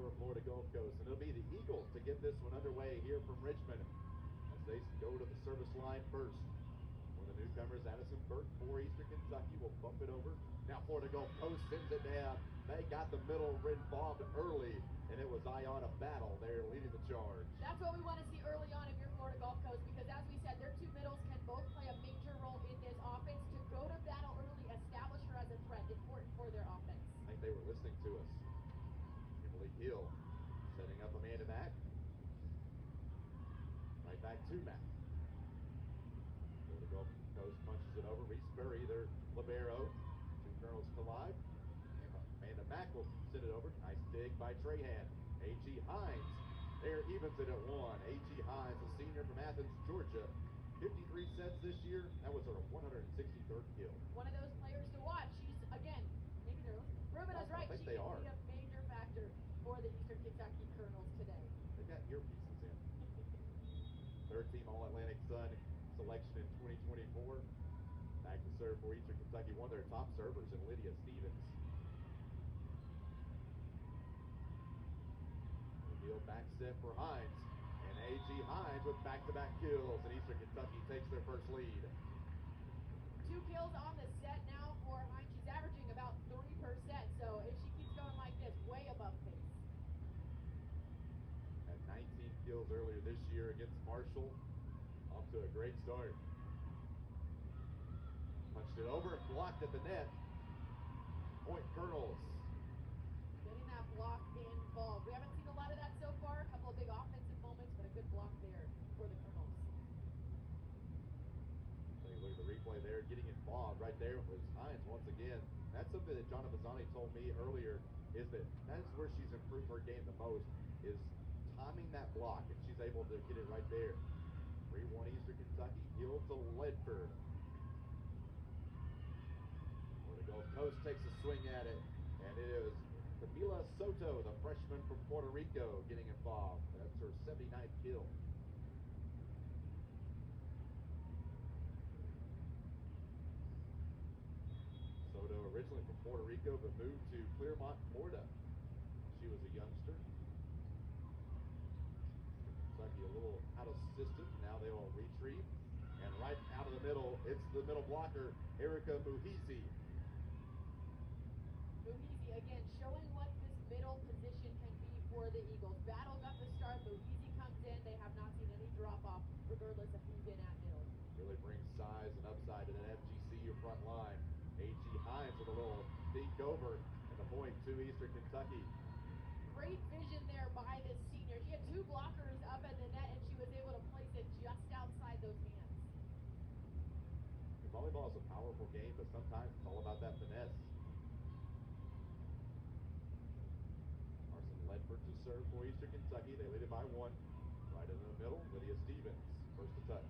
over Florida Gulf Coast. And it'll be the Eagles to get this one underway here from Richmond as they go to the service line first. For the newcomers, Addison Burke for Eastern Kentucky will bump it over. Now Florida Gulf Coast sends it down. They got the middle involved early, and it was Ayana Battle there leading the charge. That's what we want to see early on if you're Florida Gulf Coast, because as we said, their two middles can both play a major role in this offense. To go to battle early, establish her as a threat, important for their offense. I think they were listening to us. Kimberly Hill setting up Amanda Mack. Right back to Mack. Florida Gulf Coast punches it over. Reese Berry, their libero. Two Colonels collide. Amanda Mack will send it over. Nice dig by Trahan. A.G. Hines there evens it at one. A.G. Hines, a senior from Athens, Georgia. 53 sets this year. That was her 163rd kill. One of those players to watch. She's, again, maybe they're listening. Ruben is right. She can be a major factor for the Eastern Kentucky Colonels today. They got earpieces in. Third team All-Atlantic Sun selection in 2024. Back to serve for Eastern Kentucky. One of their top servers in Lydia Stevens. Deal back set for Hines. And A.G. Hines with back-to-back kills. And Eastern Kentucky takes their first lead. 2 kills on the set now for Hines. She's averaging about 3%. So if she keeps going like this, way above pace. Had 19 kills earlier this year against Marshall. Off to a great start. Punched it over, blocked at the net. Point Colonels. Getting that block involved. We haven't seen a lot of that so far. A couple of big offensive moments, but a good block there for the Colonels. Take a look at the replay there. Getting involved right there was Hines once again. That's something that Jonna Bazzani told me earlier, is that is where she's improved her game the most, is timing that block, and she's able to get it right there. 3-1 Eastern Kentucky, Hill to Ledford. Florida Gulf Coast takes a swing at it, and it is Camila Soto, the freshman from Puerto Rico, getting involved. That's her 79th kill. Soto originally from Puerto Rico, but moved to Clearmont, Florida. She was a youngster. Kentucky a little out of system. Now they will retrieve. And right out of the middle, it's the middle blocker, Erica Muhizi. Muhizi, again, showing what this middle position can be for the Eagles. Battle got the start. Muhizi comes in. They have not seen any drop-off, regardless of who's in at middle. Really brings size and upside to that FGCU front line. A.G. Hines with a little dink over, and the point to Eastern Kentucky. Great vision there by this senior. She had 2 blockers up at the net, and she was able to place it just outside those hands. Volleyball is a powerful game, but sometimes it's all about that finesse. Carson Ledford to serve for Eastern Kentucky. They lead it by 1. Right in the middle, Lydia Stevens, first to touch.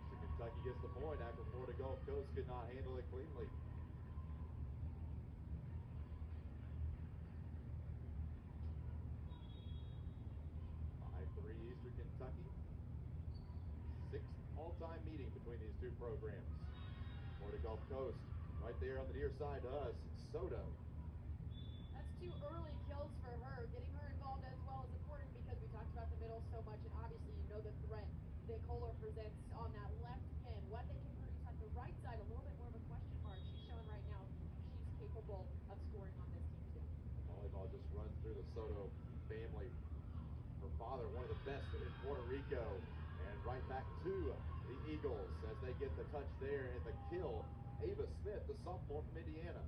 Eastern Kentucky gets the point after Florida Gulf Coast could not handle it cleanly. 5-3 Eastern Kentucky. 6th all-time meeting between these two programs. Florida Gulf Coast right there on the near side to us, Soto. That's 2 early kills for her. Getting her involved as well is important because we talked about the middle so much, and obviously you know the threat that Kohler presents on that left pin. What they can produce at the right side, a little bit more of a question mark. She's showing right now she's capable of scoring on this team too. Volleyball just runs through the Soto family. Her father, one of the best in Puerto Rico. And right back to the Eagles as they get the touch there and the kill. Ava Smith, the sophomore from Indiana.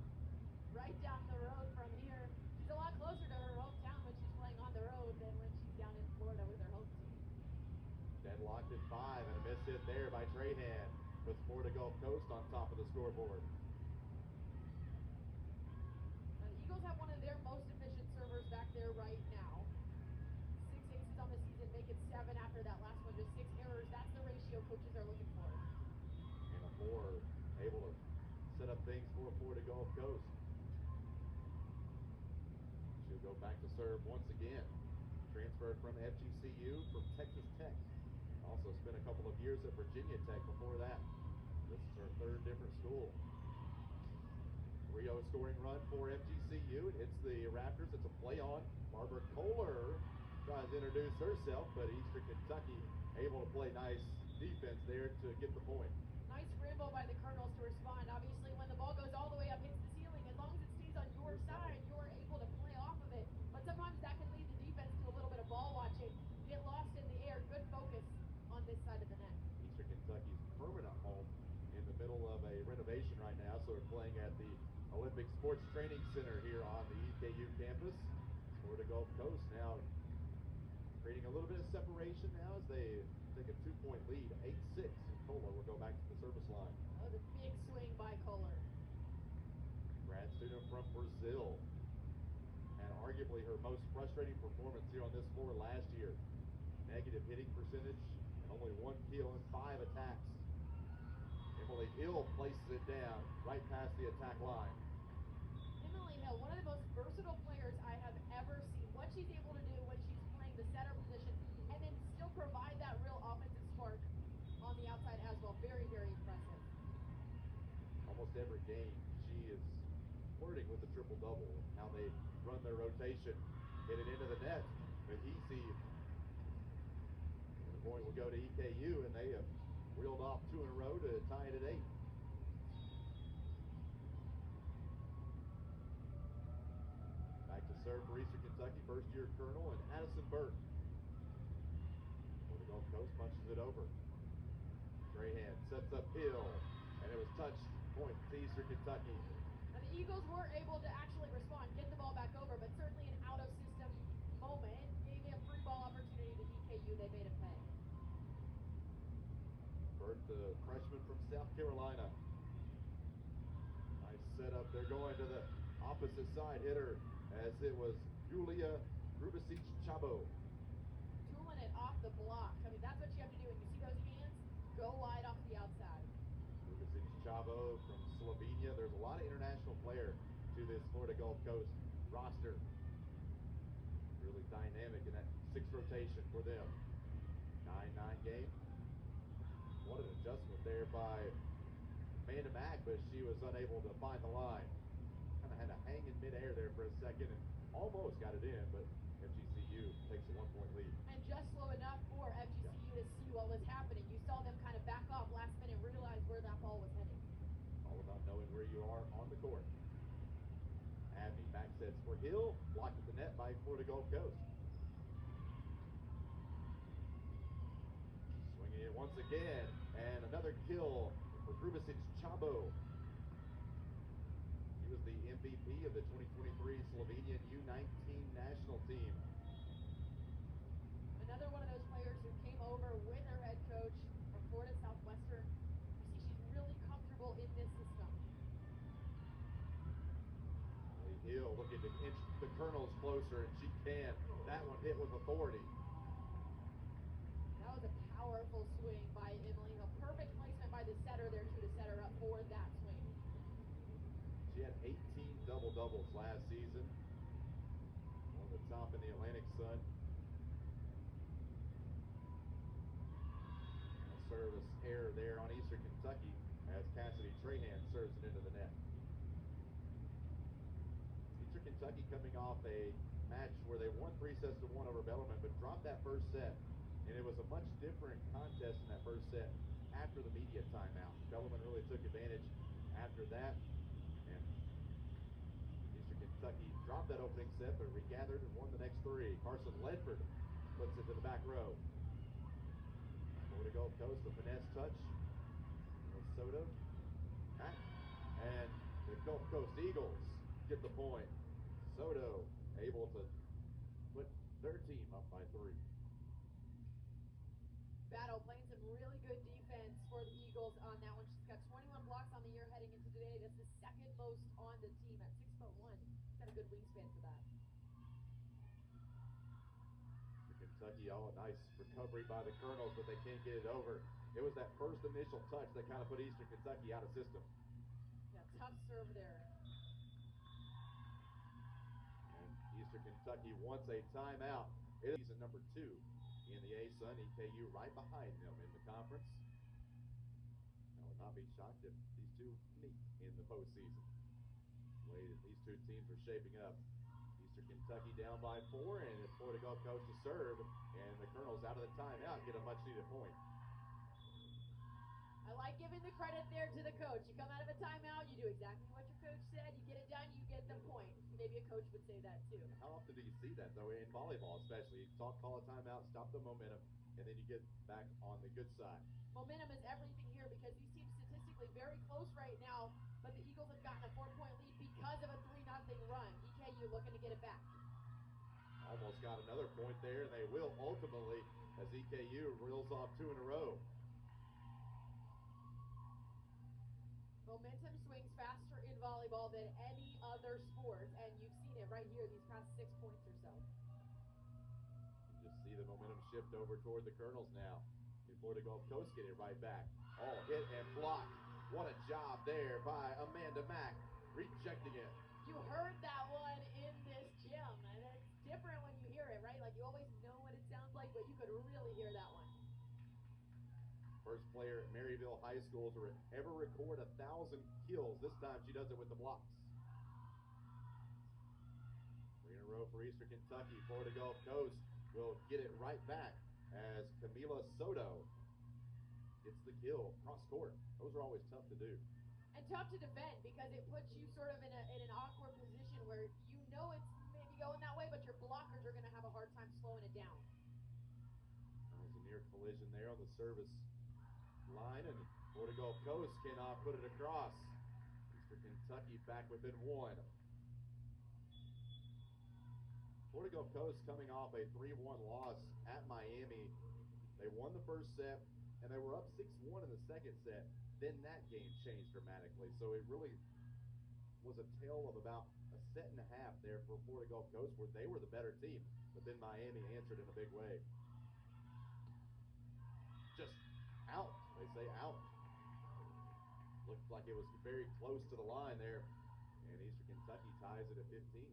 Right down the road from here. She's a lot closer to her hometown when she's playing on the road than when she's down in Florida with her home team. Deadlocked at 5 and a miss hit there by Trahan. Puts Florida Gulf Coast on top of the scoreboard. The Eagles have one of their most efficient servers back there right now. 6 aces on the season, make it 7 after that last one, just 6 errors. That's the ratio coaches are looking for. Anna Moore able to set up things for Florida Gulf Coast. She'll go back to serve once again. Transferred from FGCU from Texas Tech. Also spent a couple of years at Virginia Tech before that. This is her 3rd different school. 3-0 scoring run for FGCU. It hits the Raptors. It's a play on. Barbara Kohler tries to introduce herself, but Eastern Kentucky able to play nice defense there to get the point. Nice ramble by the Colonels to respond. Obviously, when the ball goes all the way up, hits the ceiling, as long as it stays on your side, you're able to play off of it. But sometimes that can lead the defense to a little bit of ball watching. Get lost in the air. Good focus on this side of the net. Eastern Kentucky's permanent home in the middle of a renovation right now, so they're playing at the Olympic Sports Training Center here on the EKU campus. Florida Gulf Coast now creating a little bit of separation now as they take a 2-point lead, 8-6, and Kohler will go back to the service line. That was a big swing by Kohler. Grad student from Brazil, and arguably her most frustrating performance here on this floor last year. Negative hitting percentage and only 1 kill and 5 attacks. Emily Hill places it down right past the attack line. Emily Hill, one of the most versatile players I have ever seen. What she's able to do when she's playing the setter position and then still provide that real offensive spark on the outside as well. Very, very impressive. Almost every game she is flirting with the triple-double. How they run their rotation, hit it into the net. Mahisi, the point will go to EKU, and they have reeled off 2 in a row to tie it at 8. Back to serve for Eastern Kentucky, first-year Colonel, and Addison Burke. The Gulf Coast punches it over. Strahan sets up Hill, and it was touched, point to Eastern Kentucky. And the Eagles were able to actually respond, get the ball back over, but certainly an out-of-system moment gave a free ball opportunity to EKU. They made a pay. Burke, the freshman from South Carolina. Nice setup. They're going to the opposite side hitter as it was Julia Grubasic-Chabo. Tooling it off the block. I mean, that's what you have to do. When you see those hands, go wide off the outside. Grubasic-Chabo from Slovenia. There's a lot of international player to this Florida Gulf Coast roster. Really dynamic in that 6th rotation for them. 9-9 game. What an adjustment there by Amanda Mack, but she was unable to find the line. Kind of had to hang in midair there for a second and almost got it in, but FGCU takes a 1-point lead. And just slow enough for FGCU to see what was happening. You saw them kind of back off last minute, realize where that ball was heading. All about knowing where you are on the court. Abney back sets for Hill, blocked at the net by Florida Gulf Coast. Swinging it once again, and another kill for Grubasic-Chabo. She was the MVP of the 2023 Slovenian U19 national team. Another one of those players who came over with her head coach from Florida Southwestern. You see, she's really comfortable in this system. Hill looking to inch the Colonels closer, and she can. That one hit with authority. That was a powerful swing by Emily Hill. Perfect placement by the setter there, too, to set her up for that swing. She had 18 double-doubles last season. One of the top in the Atlantic Sun. A service error there on Eastern Kentucky as Cassidy Trahan serves it into the net. Eastern Kentucky coming off a match where they won 3-1 over Bellarmine, but dropped that first set. And it was a much different contest in that first set after the media timeout. Bellarmine really took advantage after that. And Eastern Kentucky dropped that opening set, but regathered and won the next 3. Carson Ledford puts it to the back row. Florida Gulf Coast, the finesse touch. Soto. Back. And the Gulf Coast Eagles get the point. Soto able to put their team up by 3. Battle playing some really good defense for the Eagles on that one. She's got 21 blocks on the year heading into today. That's the second most on the team at 6'1". She's got a good wingspan for that. Kentucky, oh, a nice recovery by the Colonels, but they can't get it over. It was that first initial touch that kind of put Eastern Kentucky out of system. Yeah, tough serve there. And Eastern Kentucky wants a timeout. It is season number 2 in the A-Sun. EKU right behind them in the conference. I would not be shocked if these two meet in the postseason. way that these two teams are shaping up. Eastern Kentucky down by 4, and it's Florida Gulf Coast to serve, and the Colonels out of the timeout get a much-needed point. I like giving the credit there to the coach. You come out of a timeout, you do exactly what your coach said, you get it done, you get the point. Maybe a coach would say that too. How often do you see that, though, in volleyball especially? You call a timeout, stop the momentum, and then you get back on the good side. Momentum is everything here because these teams statistically very close right now, but the Eagles have gotten a 4-point lead because of a 3-0 run. EKU looking to get it back. Almost got another point there, and they will ultimately as EKU reels off 2 in a row. Momentum swings faster in volleyball than any other sport, and you've seen it right here these past 6 points or so. You just see the momentum shift over toward the Colonels now. Before the Gulf Coast get it right back. Oh, hit and blocked. What a job there by Amanda Mack, rejecting it. You heard that one in this gym, and it's different when you hear it, right? Like you always know what it sounds like, but you could really hear that one. First player at Maryville High School to ever record 1,000 kills. This time she does it with the blocks. 3 in a row for Eastern Kentucky. Florida Gulf Coast will get it right back as Camila Soto gets the kill cross court. Those are always tough to do. And tough to defend because it puts you sort of in an awkward position where you know it's maybe going that way, but your blockers are going to have a hard time slowing it down. There's a near collision there on the service line, and Florida Gulf Coast cannot put it across. Eastern Kentucky back within 1. Florida Gulf Coast coming off a 3-1 loss at Miami. They won the first set, and they were up 6-1 in the second set. Then that game changed dramatically. So it really was a tale of about a set and a half there for Florida Gulf Coast, where they were the better team. But then Miami answered in a big way. Just out. They say out. Looked like it was very close to the line there. And Eastern Kentucky ties it at 15.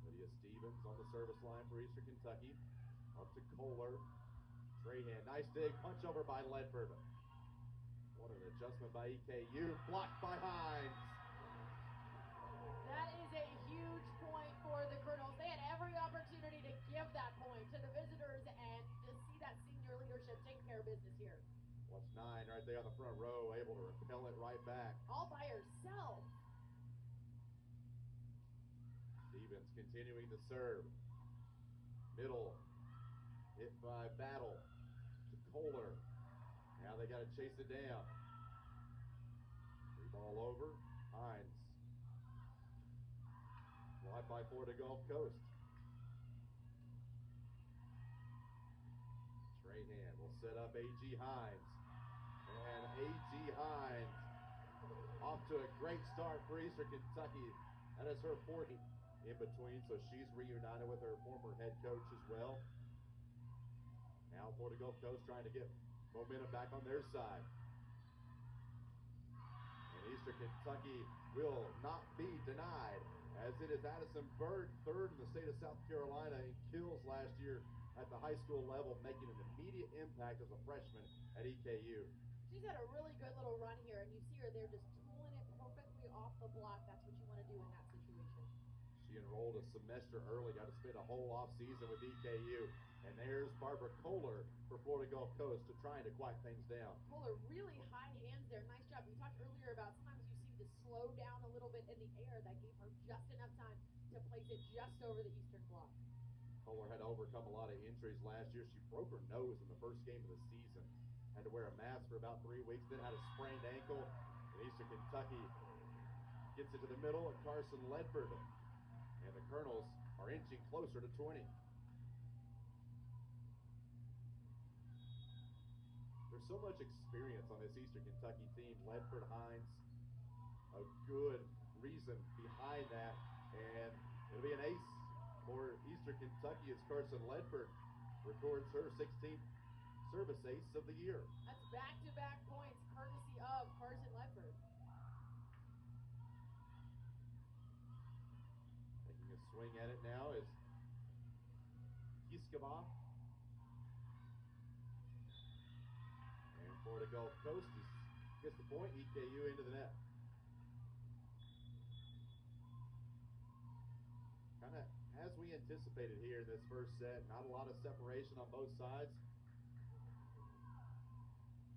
Lydia Stevens on the service line for Eastern Kentucky. Up to Kohler. Trahan. Nice dig. Punch over by Ledford. What an adjustment by EKU. Blocked by Hines. That is a huge point for the Colonels. They had every opportunity to give that point to the visitors and to see that senior leadership take care of business here. Watch 9 right there on the front row, able to repel it right back. All by herself. Stevens continuing to serve. Middle. Hit by Battle to Kohler. Now they got to chase it down. Free ball over. Hines. Wide by Florida Gulf Coast. Trahan will set up A.G. Hines. And A.G. Hines off to a great start for Eastern Kentucky. That is her 4th in between, so she's reunited with her former head coach as well. Now Florida Gulf Coast trying to get momentum back on their side. And Eastern Kentucky will not be denied, as it is Addison Bird, 3rd in the state of South Carolina in kills last year at the high school level, making an immediate impact as a freshman at EKU. She's had a really good little run here, and you see her there just tooling it perfectly off the block. That's what you want to do in that situation. She enrolled a semester early, got to spend a whole off season with EKU. And there's Barbara Kohler for Florida Gulf Coast to trying to quiet things down. Kohler, really high hands there. Nice job. We talked earlier about sometimes you seem to slow down a little bit in the air. That gave her just enough time to place it just over the eastern block. Kohler had to overcome a lot of injuries last year. She broke her nose in the first game of the season. Had to wear a mask for about 3 weeks, then had a sprained ankle. And Eastern Kentucky gets it to the middle, and Carson Ledford. And the Colonels are inching closer to 20. There's so much experience on this Eastern Kentucky team. Ledford, Hines, a good reason behind that. And it'll be an ace for Eastern Kentucky as Carson Ledford records her 16th service ace of the year. That's back-to-back points courtesy of Carson Ledford. Taking a swing at it now is Kiskova. Florida Gulf Coast gets the point, EKU into the net. Kind of as we anticipated here in this first set, not a lot of separation on both sides.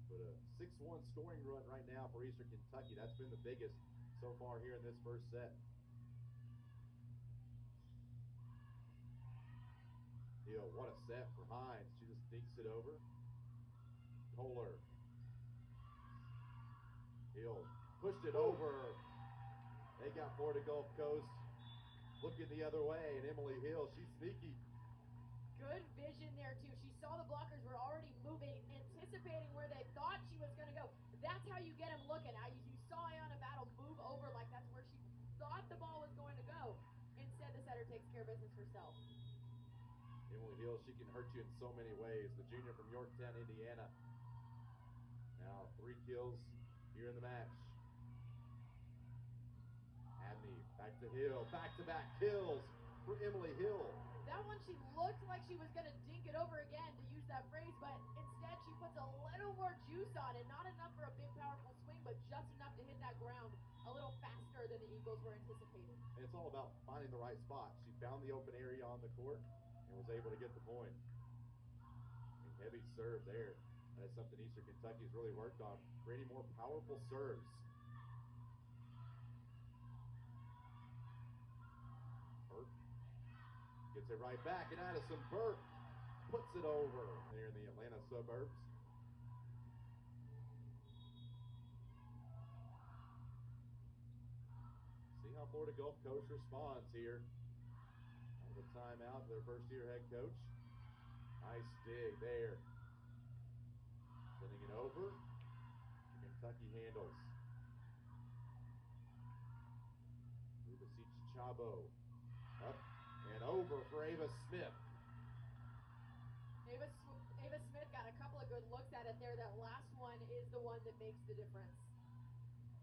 But a 6-1 scoring run right now for Eastern Kentucky. That's been the biggest so far here in this first set. Hill, what a set for Hines. She just sneaks it over. Kohler. Hill pushed it over. They got Florida Gulf Coast looking the other way, and Emily Hill, she's sneaky. Good vision there, too. She saw the blockers were already moving, anticipating where they thought she was going to go. That's how you get them looking. You saw Ayanna Battle move over like that's where she thought the ball was going to go. Instead, the setter takes care of business herself. Emily Hill, she can hurt you in so many ways. The junior from Yorktown, Indiana. Now 3 kills here in the match. Abney back to Hill. Back-to-back kills for Emily Hill. That one, she looked like she was going to dink it over again, to use that phrase, but instead she puts a little more juice on it. Not enough for a big, powerful swing, but just enough to hit that ground a little faster than the Eagles were anticipating. And it's all about finding the right spot. She found the open area on the court and was able to get the point. And heavy serve there. That's something Eastern Kentucky's really worked on, creating more powerful serves. Burke gets it right back, and Addison Burke puts it over there in the Atlanta suburbs. See how Florida Gulf Coast responds here. On the timeout, their first-year head coach. Nice dig there. Sending it over. Kentucky handles. Rubicic Chabo. Up and over for Ava Smith. Ava Smith got a couple of good looks at it there. That last one is the one that makes the difference.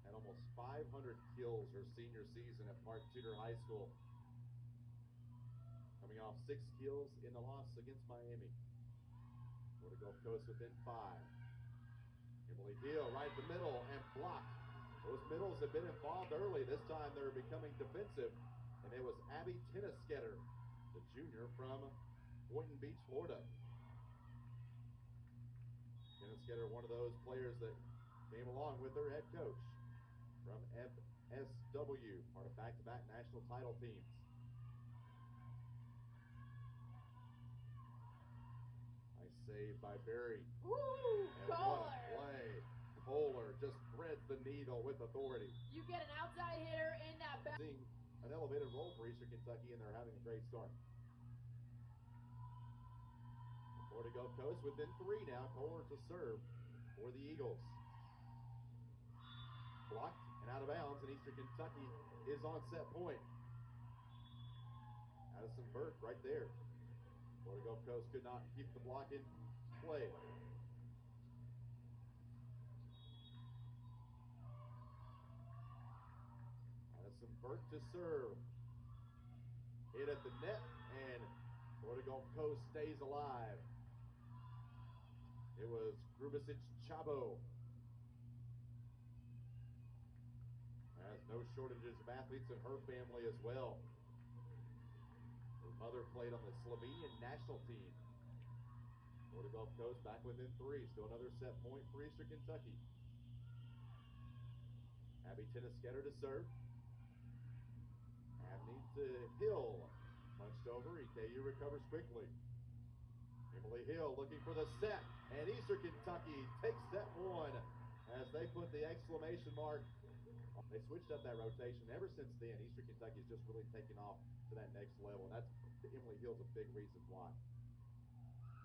Had almost 500 kills her senior season at Park Tudor High School. Coming off 6 kills in the loss against Miami. Florida Gulf Coast within 5. Emily Hill right in the middle and blocked. Those middles have been involved early. This time they're becoming defensive. And it was Abby Tennisketter, the junior from Boynton Beach, Florida. Tennisketter, one of those players that came along with her head coach from FSW, part of back-to-back national title teams. Nice save by Berry. Woo! And what a play. Kohler just threads the needle with authority. You get an outside hitter in that back. Seeing an elevated role for Eastern Kentucky, and they're having a great start. Florida Gulf Coast within 3 now. Kohler to serve for the Eagles. Blocked and out of bounds, and Eastern Kentucky is on set point. Addison Burke right there. Florida Gulf Coast could not keep the block in play. Addison Burke to serve. Hit at the net, and Florida Gulf Coast stays alive. It was Grubicic Chabo. Has no shortages of athletes in her family as well. Her mother played on the Slovenian national team. Florida Gulf Coast back within 3. Still another set point for Eastern Kentucky. Abby Tennisketter to serve. Abney to Hill. Punched over. EKU recovers quickly. Emily Hill looking for the set. And Eastern Kentucky takes set 1 as they put the exclamation mark. They switched up that rotation. Ever since then, Eastern Kentucky has just really taken off to that next level. And that's Emily Hill's a big reason why.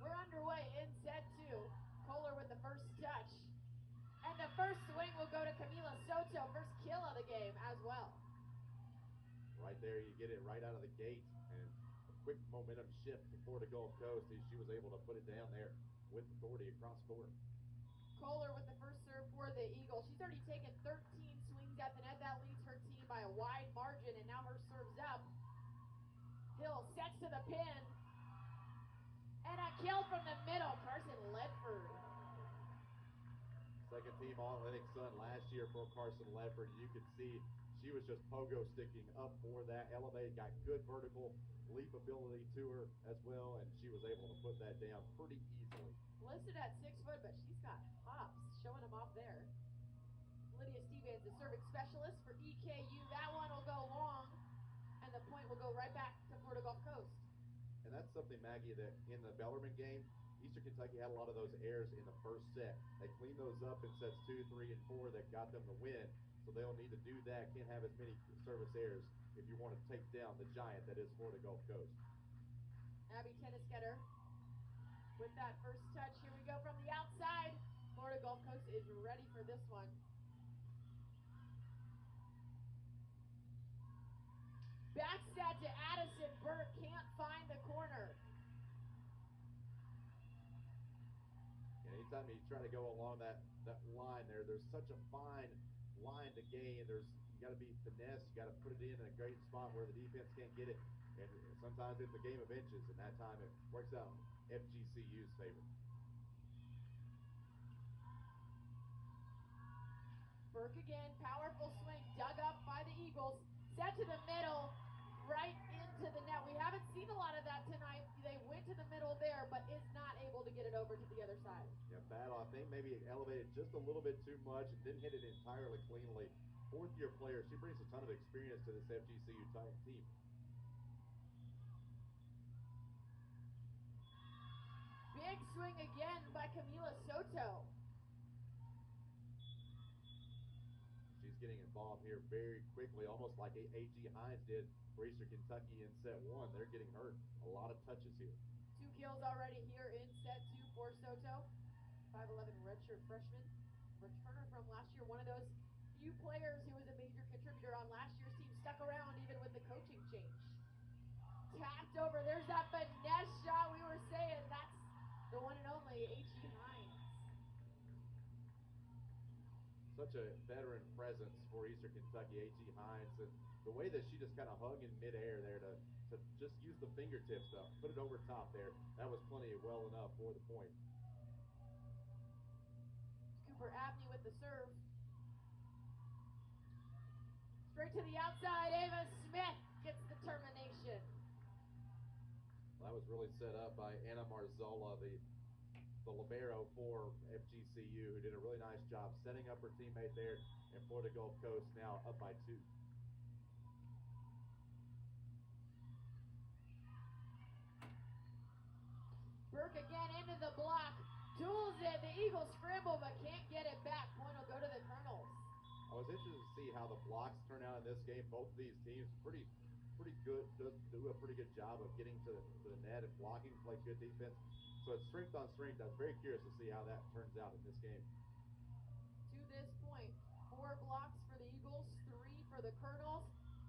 We're underway in set 2. Kohler with the first touch. And the first swing will go to Camila Soto. First kill of the game as well. Right there, you get it right out of the gate. And a quick momentum shift to Florida Gulf Coast as she was able to put it down there with authority across court. Kohler with the first serve for the Eagles. She's already taken 13 swings at the net. That leads her team by a wide margin, and now her serve's up. Hill sets to the pin. And a kill from the middle, Carson Ledford. Team All-Atlantic Sun last year for Carson Ledford. You could see she was just pogo sticking up for that. Elevated, got good vertical leap ability to her as well, and she was able to put that down pretty easily. Listed at 6 foot, but she's got hops, showing them off there. Lydia Stevens, the serving specialist for EKU. That one will go long, and the point will go right back to Florida Gulf Coast. And that's something, Maggie, that in the Bellarmine game, Eastern Kentucky had a lot of those errors in the first set. They cleaned those up in sets 2, 3, and 4 that got them the win. So they'll need to do that. Can't have as many service errors if you want to take down the giant that is Florida Gulf Coast. Abby Tennisketter with that first touch. Here we go from the outside. Florida Gulf Coast is ready for this one. Backstab to Addison Burke, can't find the corner. And anytime you try to go along that line there's such a fine line to gain. You got to be finesse. You got to put it in a great spot where the defense can't get it. And sometimes it's a game of inches, and that time it works out in FGCU's favor. Burke again, powerful swing, dug up by the Eagles, set to the middle, right into the net. We haven't seen a lot of that tonight. They went to the middle there, but is not able to get it over to the other side. Yeah, Battle, I think maybe elevated just a little bit too much and didn't hit it entirely cleanly. Fourth-year player, she brings a ton of experience to this FGCU team. Big swing again by Camila Soto. She's getting involved here very quickly, almost like A.G. Hines did for Eastern Kentucky in set 1. They're getting hurt. A lot of touches here. 2 kills already here in set 2 for Soto. 5'11" redshirt freshman. Returner from last year. One of those few players who was a major contributor on last year's team. Stuck around even with the coaching change. Tapped over. There's that finesse shot we were saying. That's the one and only A.G. Hines. Such a veteran presence for Eastern Kentucky, A.G. Hines. And the way that she just kind of hung in midair there to just use the fingertips to put it over top there, that was plenty well enough for the point. Cooper Abney with the serve. Straight to the outside, Ava Smith gets the termination. Well, that was really set up by Anna Marzola, the libero for FGCU, who did a really nice job setting up her teammate there, and Florida Gulf Coast now up by 2. Burke again into the block, tools it, the Eagles scramble but can't get it back. Point will go to the Colonels. I was interested to see how the blocks turn out in this game. Both of these teams pretty good, do a pretty good job of getting to the net and blocking, play good defense. So it's strength on strength. I was very curious to see how that turns out in this game. To this point, 4 blocks for the Eagles, 3 for the Colonels.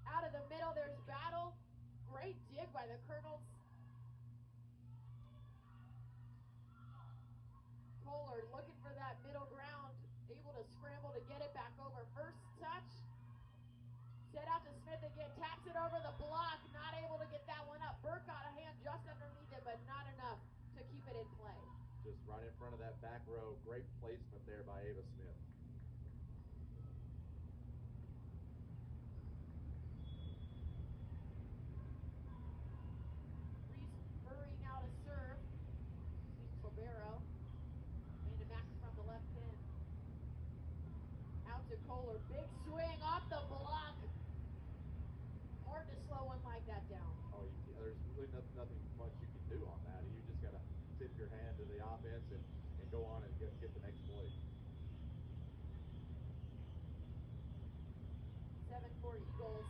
Out of the middle, there's battle. Great dig by the Colonels. Kohler looking for that middle ground, able to scramble to get it back over. First touch. Set out to Smith again, taps it over the block, not able to get that one up. Burke got a hand just underneath it, but not enough to keep it in play. Just right in front of that back row. Great placement there by Ava Smith. Reese Murray now to serve. Libero. Amanda Mack from the left pin. Out to Kohler. Big swing off the block. Hard to slow one like that down. Oh, there's really nothing much you can do on that. You just got to tip your hand to the offense and go on and get the next play. 7-4 Eagles.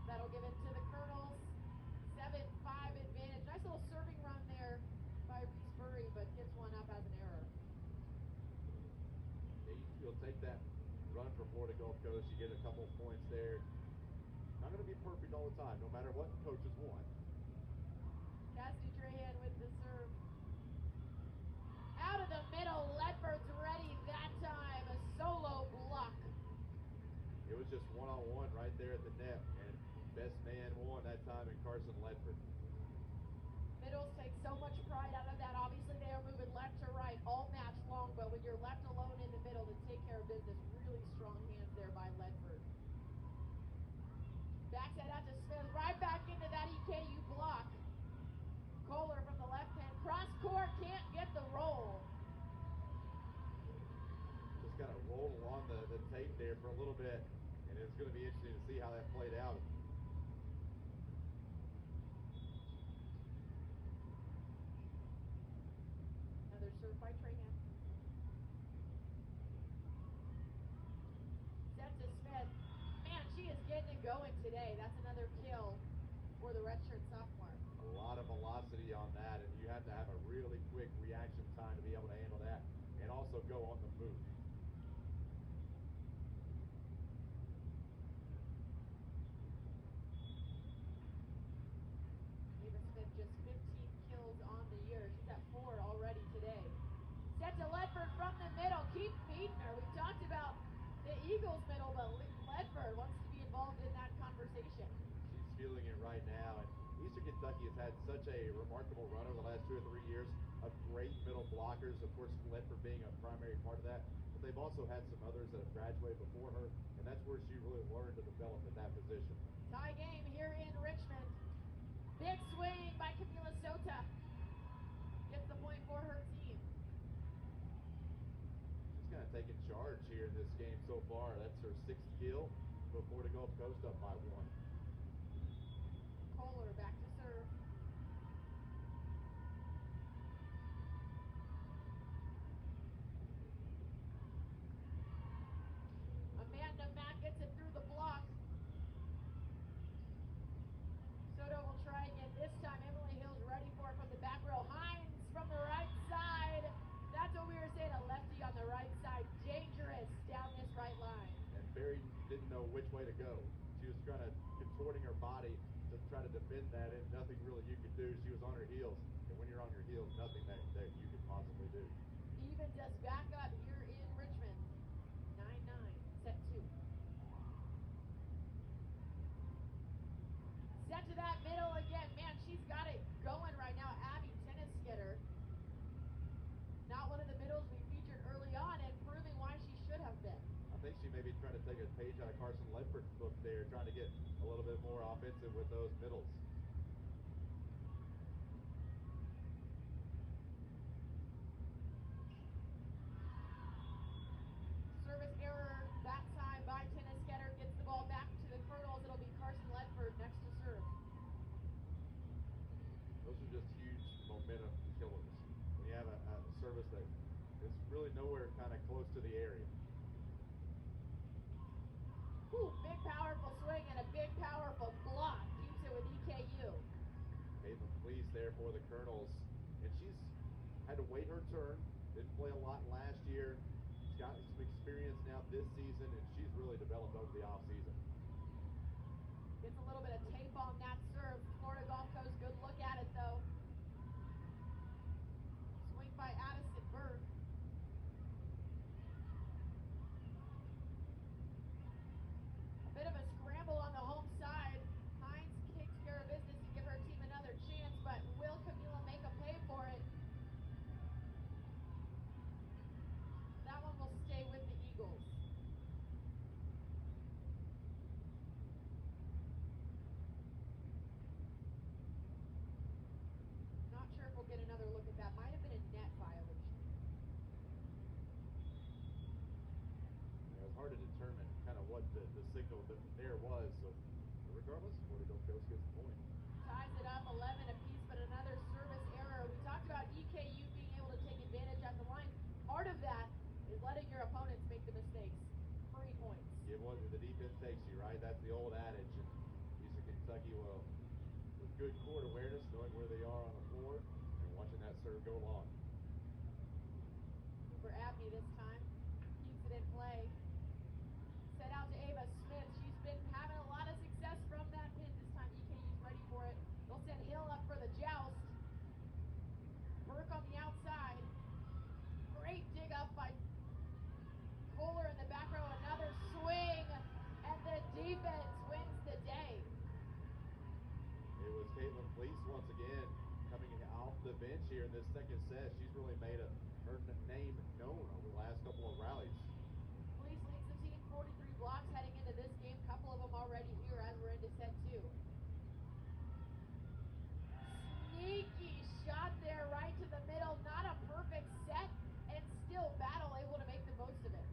That'll give it to the Colonels. 7-5 advantage. Nice little serving run there by Reese Murray, but gives one up as an error. Yeah, you'll take that run for Florida Gulf Coast. You get a couple of points there. Not going to be perfect all the time, no matter what coaches want. Cassidy Trahan with the serve. Out of the middle, Ledford's ready that time. A solo block. It was just one-on-one right there at the net, and best man won that time in Carson Ledford. Middles take so much pride out of that. Obviously, they are moving left to right all match long, but when you're left alone in the middle, the on the tape there for a little bit, and it's going to be interesting to see how that played out. Another serve by Trahan. Set to Smith. Man, she is getting it going today. That's another kill for the redshirt sophomore. A lot of velocity on that, and you have to have a really quick reaction time to be able to handle that, and also go on the move. Ava Smith just 15 kills on the year. She's at 4 already today. Set to Ledford from the middle. Keep feeding her. We've talked about the Eagles middle, but Ledford wants to be involved in that conversation. She's feeling it right now, and Eastern Kentucky has had such a remarkable run over the last 2 or 3 years of great middle blockers. Of course, Ledford being a primary part of that, but they've also had some others that have graduated before her, and that's where she really learned to develop at that position. Tie game here in Richmond. Big swing by Camila Sota. Gets the point for her team. She's kind of taken charge here in this game so far. That's her 6th kill before the Gulf Coast up by 1. Kohler back to serve. Amanda Mack gets it through the block. Soto will try again this time. Emily Hill's ready for it from the back row. Hines from the right side. That's what we were saying, a lefty on the right side. Dangerous down this right line. And Barry didn't know which way to go. She was kind of contorting her body to try to defend that, and nothing really you could do. She was on her heels, and when you're on your heels, nothing that you could possibly do. Evens us back up here in Richmond. 9-9, set 2. Set to that middle again. Man, she's got it going right now. Abby Tennisketter. Not one of the middles we featured early on, and proving why she should have been. I think she may be trying to take a page out of Carson Ledford's book there, trying to get a little bit more offensive with those middles. Service error that time by Tennisketter. Gets the ball back to the Colonels. It'll be Carson Ledford next to serve. Those are just huge momentum killers. When you have a service that is really nowhere kind of close to the area. Ooh, big powerful swing and a big powerful block. Keeps it with EKU. Caitlin Fleece there for the Colonels. And she's had to wait her turn. Didn't play a lot last year. She's got some experience now this season, and she's really developed over the offseason. Gets a little bit of tape on that serve. Florida Gulf Coast, good look at it though. Swing by Addison Burke. A bit of a scramble on the home side. Hines takes care of business to give her team another chance, but will Camila make a pay for it? That one will stay with the Eagles. Not sure if we'll get another look at that. Might have been a net violation. It was hard to determine kind of what the signal there was. So regardless, Florida Gulf Coast gets the point. Ties it up 11 apiece, but another service error. We talked about EKU being able to take advantage at the line. Part of that is letting your opponents make the mistakes. 3 points. Give what the defense takes you, right? That's the old adage. And Eastern Kentucky, well, with good court awareness, knowing where they are on the floor, and watching that serve go long. For Abney this time. Keeps it in play. Set out to Ava Smith. She's been having a lot of success from that pin. This time EKU's ready for it. They'll send Hill up for the joust. Burke on the outside. Great dig up by Kohler in the back row. Another swing. And the defense wins the day. It was Caitlin Fleece once again coming off the bench here in this second set. She's really made her name known over the last couple of rallies. Fleece leads the team 43 blocks heading into this game. Couple of them already here as we're into set 2. Sneaky shot there right to the middle. Not a perfect set, and still Battle able to make the most of it.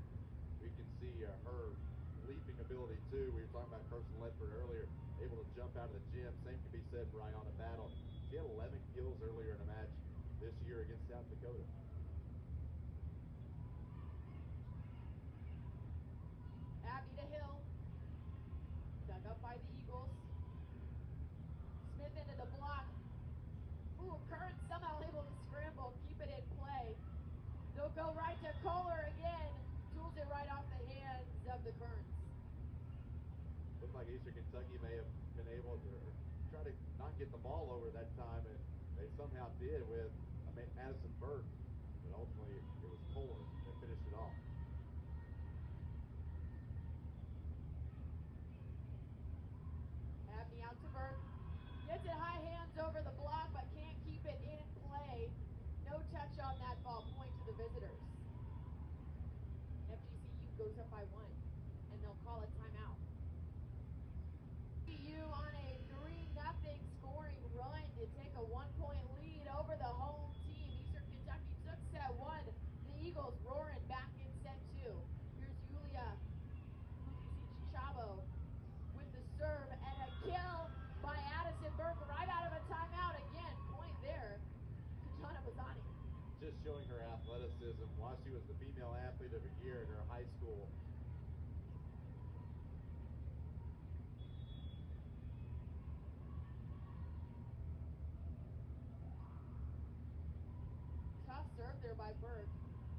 We can see jump out of the gym. Same can be said for Ayanna Battle. She had 11 kills earlier in a match this year against South Dakota. Abby to Hill. Dug up by the Eagles. Smith into the block. Ooh, Curran somehow able to scramble, keep it in play. They'll go right to Kohler again. Tools it right off the hands of the Kerns. Looked like Eastern Kentucky may have been able to try to not get the ball over that time, and they somehow did with Addison Burke, but ultimately it was Kohler that finished it off. Abney out to Burke. Gets it high hands over the block, but can't keep it in play. No touch on that ball. Point to the visitors. FGCU goes up by 1, and they'll call a timeout. FGCU on a 3-0 scoring run to take a 1-point lead over the home team. Eastern Kentucky took set 1. The Eagles roaring back in set 2. Here's Yulia Chavo with the serve and a kill by Addison Burke right out of a timeout again. Point there to Jonna Bazzani. Just showing her athleticism while she was the female athlete of the year at her high school. Tough serve there by Burke.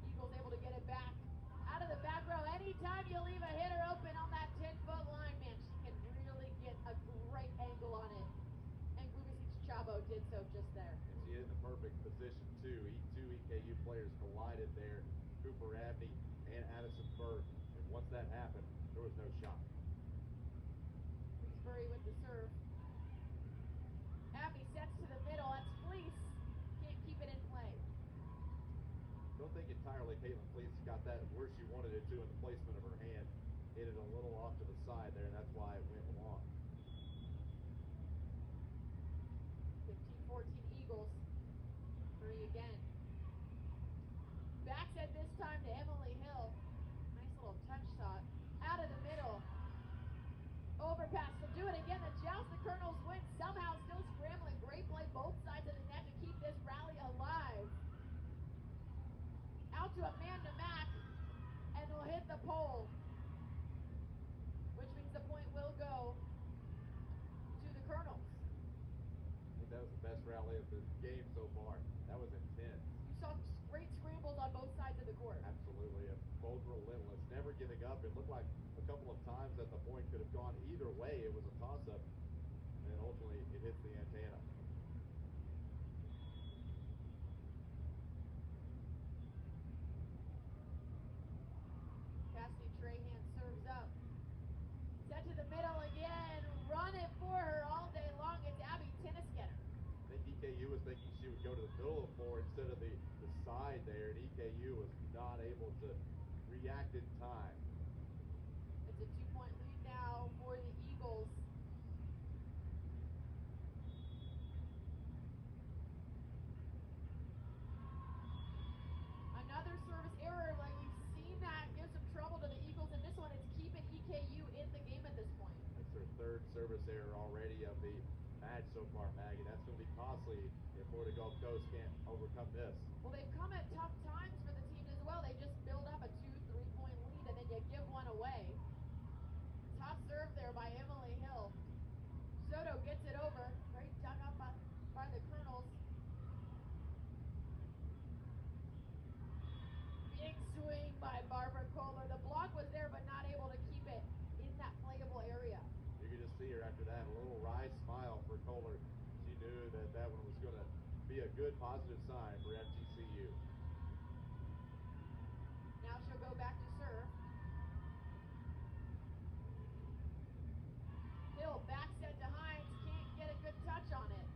Eagles able to get it back out of the back row. Anytime you leave a hitter open on that 10-foot line, man, she can really get a great angle on it. And Gubicic Chavo did so just there. And she hit in the perfect position too. Two EKU players collided there, Cooper Abney and Addison Burke. And once that happened, there was no shot. Fleeceberry with the serve. Abney sets to the middle. That's Fleece. Can't keep it in play. Don't think entirely Caitlin Fleece got that where she wanted it to in the placement of her hand. Hit it a little off to the side there, and that's why it went long. 15-14 Eagles. Three again. Back set this time to Emily Hill. Nice little touch shot. Out of the middle. Overpass. They'll do it again. The joust, the Colonels win. Somehow still scrambling. Great play both sides of the net to keep this rally alive. Out to Amanda Mack. And they'll hit the pole. Which means the point will go to the Colonels. I think that was the best rally of the game so far. That was intense. You saw great scrambles on both sides of the court. Absolutely. Both relentless, never giving up. It looked like a couple of times that the point could have gone either way. It was a toss-up, and ultimately it hits the antenna. Cassidy Trahan serves up. Set to the middle again. Run it for her all day long. It's Abby Tennisgetter. I think EKU was thinking she would go to the middle of the floor instead of the side there, and EKU was not able to react in time. It's a 2-point lead now for the Eagles. Another service error, like we've seen that give some trouble to the Eagles, and this one is keeping EKU in the game at this point. That's their third service error already of the match so far, Maggie. That's going to be costly if Florida Gulf Coast can't overcome this. Well, they've come at tough times for the team as well. They just build up a 2-3-point lead, and then you give one away. Top serve there by Emily Hill. Soto gets it over. Great dug up by the Colonels. Big swing by Barbara Kohler. The block was there, but not able to keep it in that playable area. You could just see her after that, a little wry smile for Kohler. She knew that that one was going to be a good positive sign for FGCU. Now she'll go back to serve. Hill back set to Hines. Can't get a good touch on it.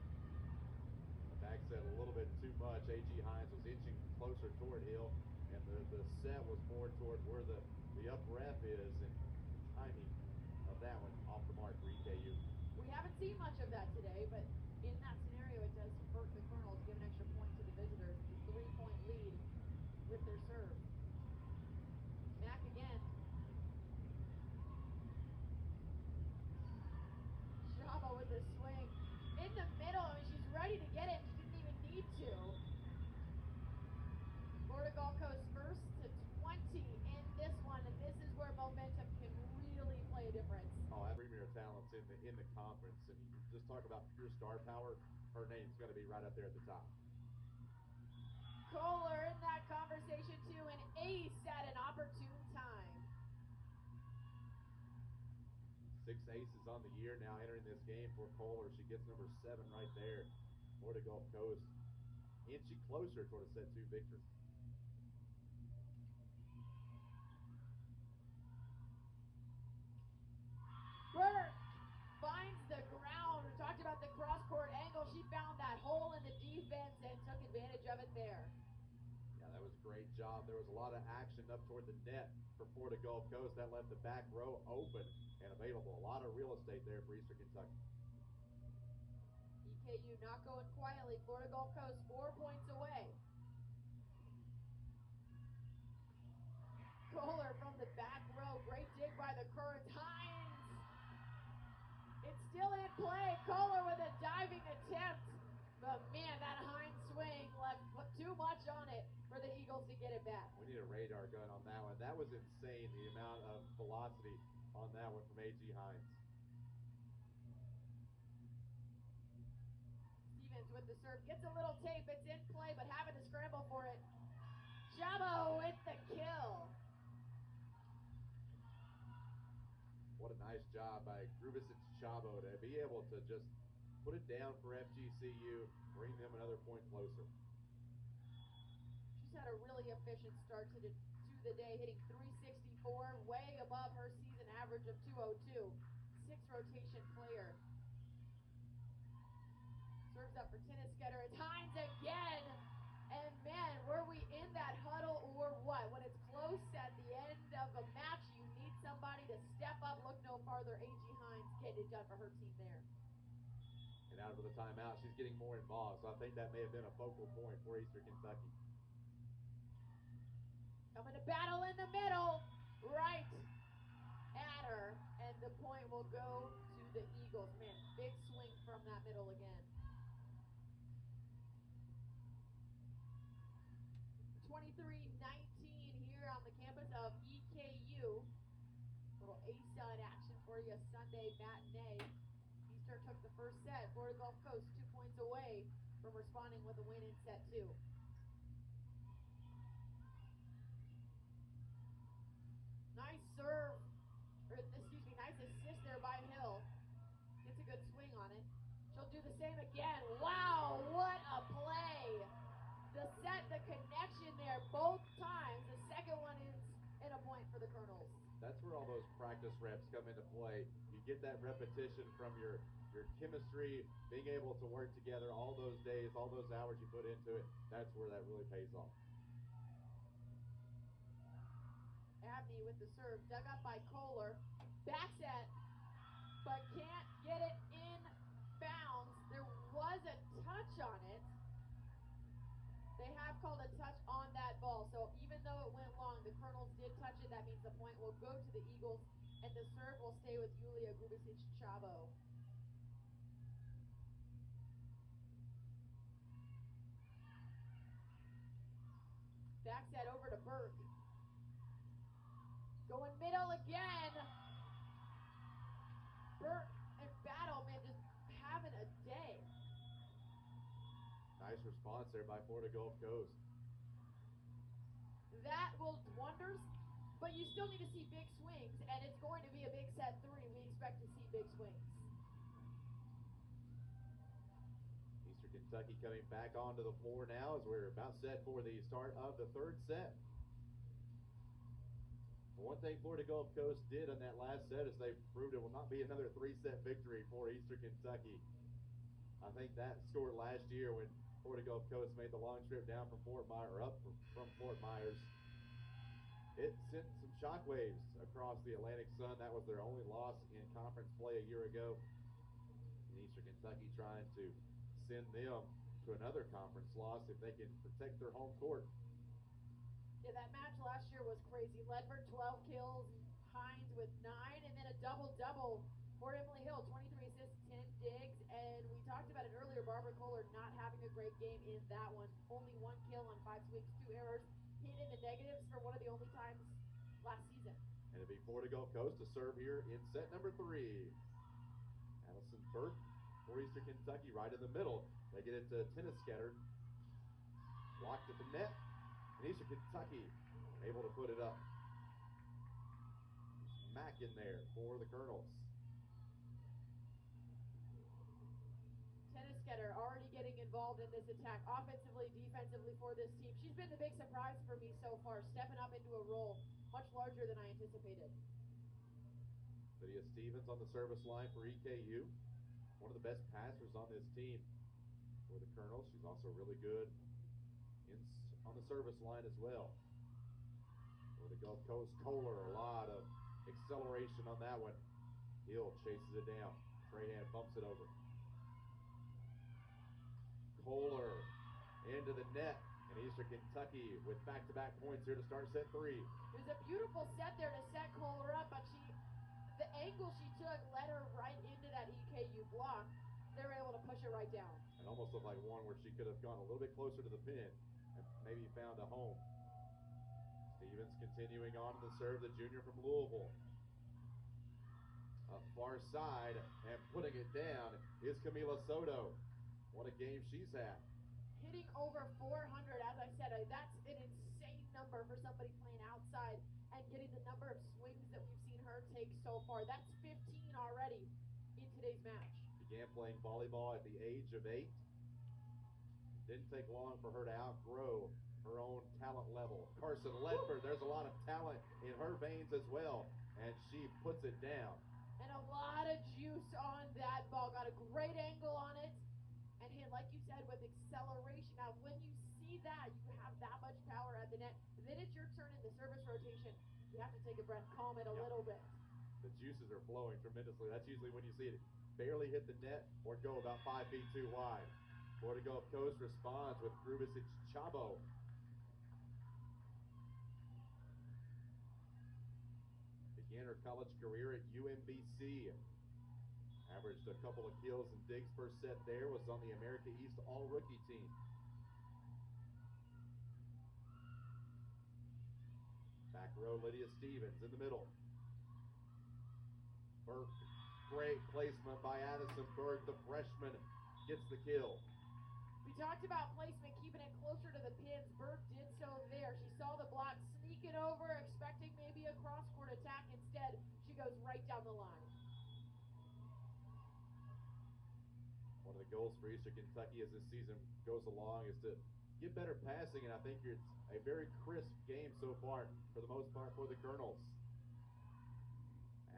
The back set a little bit too much. A.G. Hines was inching closer toward Hill, and the set was more toward where the up rep is, and timing of that one off the mark for EKU. We haven't seen much of that today, but in that scenario, it does hurt the Colonels, give an extra point to the visitors. It's a 3-point lead with their serve. Back again. Chavo with the talents in the conference, and you just talk about pure star power. Her name's going to be right up there at the top. Kohler in that conversation too, an ace at an opportune time. 6 aces on the year now entering this game for Kohler. She gets number 7 right there. Florida Gulf Coast inching closer toward a set 2 victory. Burke finds the ground. We talked about the cross-court angle. She found that hole in the defense and took advantage of it there. Yeah, that was a great job. There was a lot of action up toward the net for Florida Gulf Coast. That left the back row open and available. A lot of real estate there for Eastern Kentucky. EKU not going quietly. Florida Gulf Coast 4 points away. Kohler from the back row. Great dig by the Currents. Hines. It's still in play. Kohler with a diving attempt. But man, that Hines swing left too much on it for the Eagles to get it back. We need a radar gun on that one. That was insane, the amount of velocity on that one from A.G. Hines. Stevens with the serve. Gets a little tape. It's in play, but having to scramble for it. Chabo with the kill. What a nice job by Grubicic Chabo to be able to just put it down for FGCU, bring them another point closer. She's had a really efficient start to the day, hitting .364, way above her season average of .202. 6 rotation player. Serves up for Tennisketter. It's Hines again. And man, were we in that huddle or what? When it's close at the end of a match, you need somebody to step up. Look no farther. A.G. Hines getting it done for her team there. And out of the timeout, she's getting more involved. So I think that may have been a focal point for Eastern Kentucky. Coming to battle in the middle. Right at her. And the point will go to the Eagles. Man, big swing from that middle again. 23-19 here on the campus of EKU. Little A-side action for you Sunday matinee. Eastern took the first set. Florida Gulf Coast 2 points away from responding with a win in set 2. Nice serve, nice assist there by Hill. Gets a good swing on it. She'll do the same again. Wow, what a play! The set, the connection there both times. The second one is in a point for the Colonels. That's where all those practice reps come into play. You get that repetition from your chemistry, being able to work together all those days, all those hours you put into it. That's where that really pays off. Abney with the serve, dug up by Kohler. Back set, but can't get it in bounds. There was a touch on it. They have called a touch on that ball, so even though it went long, the Colonels did touch it. That means the point will go to the Eagles, and the serve will stay with Yulia Grubicic Chabo. Back set over to Burke. Going middle again. Burke and Battle, man, just having a day. Nice response there by Florida Gulf Coast. That will do wonders, but you still need to see big swings, and it's going to be a big set 3. We expect to see big swings. Eastern Kentucky coming back onto the floor now as we're about set for the start of the third set. One thing Florida Gulf Coast did on that last set is they proved it will not be another 3-set victory for Eastern Kentucky. I think that scored last year when Florida Gulf Coast made the long trip down from Fort Myers. It sent some shockwaves across the Atlantic Sun. That was their only loss in conference play a year ago. And Eastern Kentucky trying to send them to another conference loss if they can protect their home court. Yeah, that match last year was crazy. Ledford 12 kills, Hines with 9, and then a double-double for Emily Hill, 23 assists, 10 digs, and we talked about it earlier, Barbara Kohler not having a great game in that one. Only 1 kill on 5 swings, 2 errors, hit in the negatives for one of the only times last season. And it'll be Florida Gulf Coast to serve here in set number 3. Burke for Eastern Kentucky right in the middle. They get it to Tennisketter. Blocked at the net. And Eastern Kentucky able to put it up. Mack in there for the Colonels. Tennisketter already getting involved in this attack, offensively, defensively for this team. She's been the big surprise for me so far, stepping up into a role much larger than I anticipated. Lydia Stevens on the service line for EKU. One of the best passers on this team for the Colonels. She's also really good on the service line as well. For the Gulf Coast, Kohler, a lot of acceleration on that one. Hill chases it down. Trahan bumps it over. Kohler into the net, and Eastern Kentucky with back-to-back points here to start set 3. It was a beautiful set there to set Kohler up, but the angle she took led her right into that EKU block. They were able to push it right down. It almost looked like one where she could have gone a little bit closer to the pin and maybe found a home. Stevens continuing on to the serve, the junior from Louisville. Up far side and putting it down is Camila Soto. What a game she's had. Hitting over 400, as I said, that's an insane number for somebody playing outside and getting the number of swings that we've seen her take so far. That's 15 already in today's match. Began playing volleyball at the age of 8. Didn't take long for her to outgrow her own talent level. Carson Ledford, there's a lot of talent in her veins as well, and she puts it down. And a lot of juice on that ball. Got a great angle on it. And hit, like you said, with acceleration. Now, when you see that, you have that much power at the net. Then it's your turn in the service rotation. You have to take a breath, calm it a little bit. The juices are flowing tremendously. That's usually when you see it barely hit the net or go about 5 feet too wide. Florida Gulf Coast responds with Grubisic Chabo. Began her college career at UMBC. Averaged a couple of kills and digs per set there. Was on the America East All-Rookie team. Back row, Lydia Stevens in the middle. Burke, great placement by Addison Burke. The freshman gets the kill. We talked about placement, keeping it closer to the pins. Burke did so there. She saw the block, sneaking over, expecting maybe a cross-court attack. Instead, she goes right down the line. One of the goals for Eastern Kentucky as this season goes along is to get better passing, and I think it's a very crisp game so far, for the most part, for the Colonels.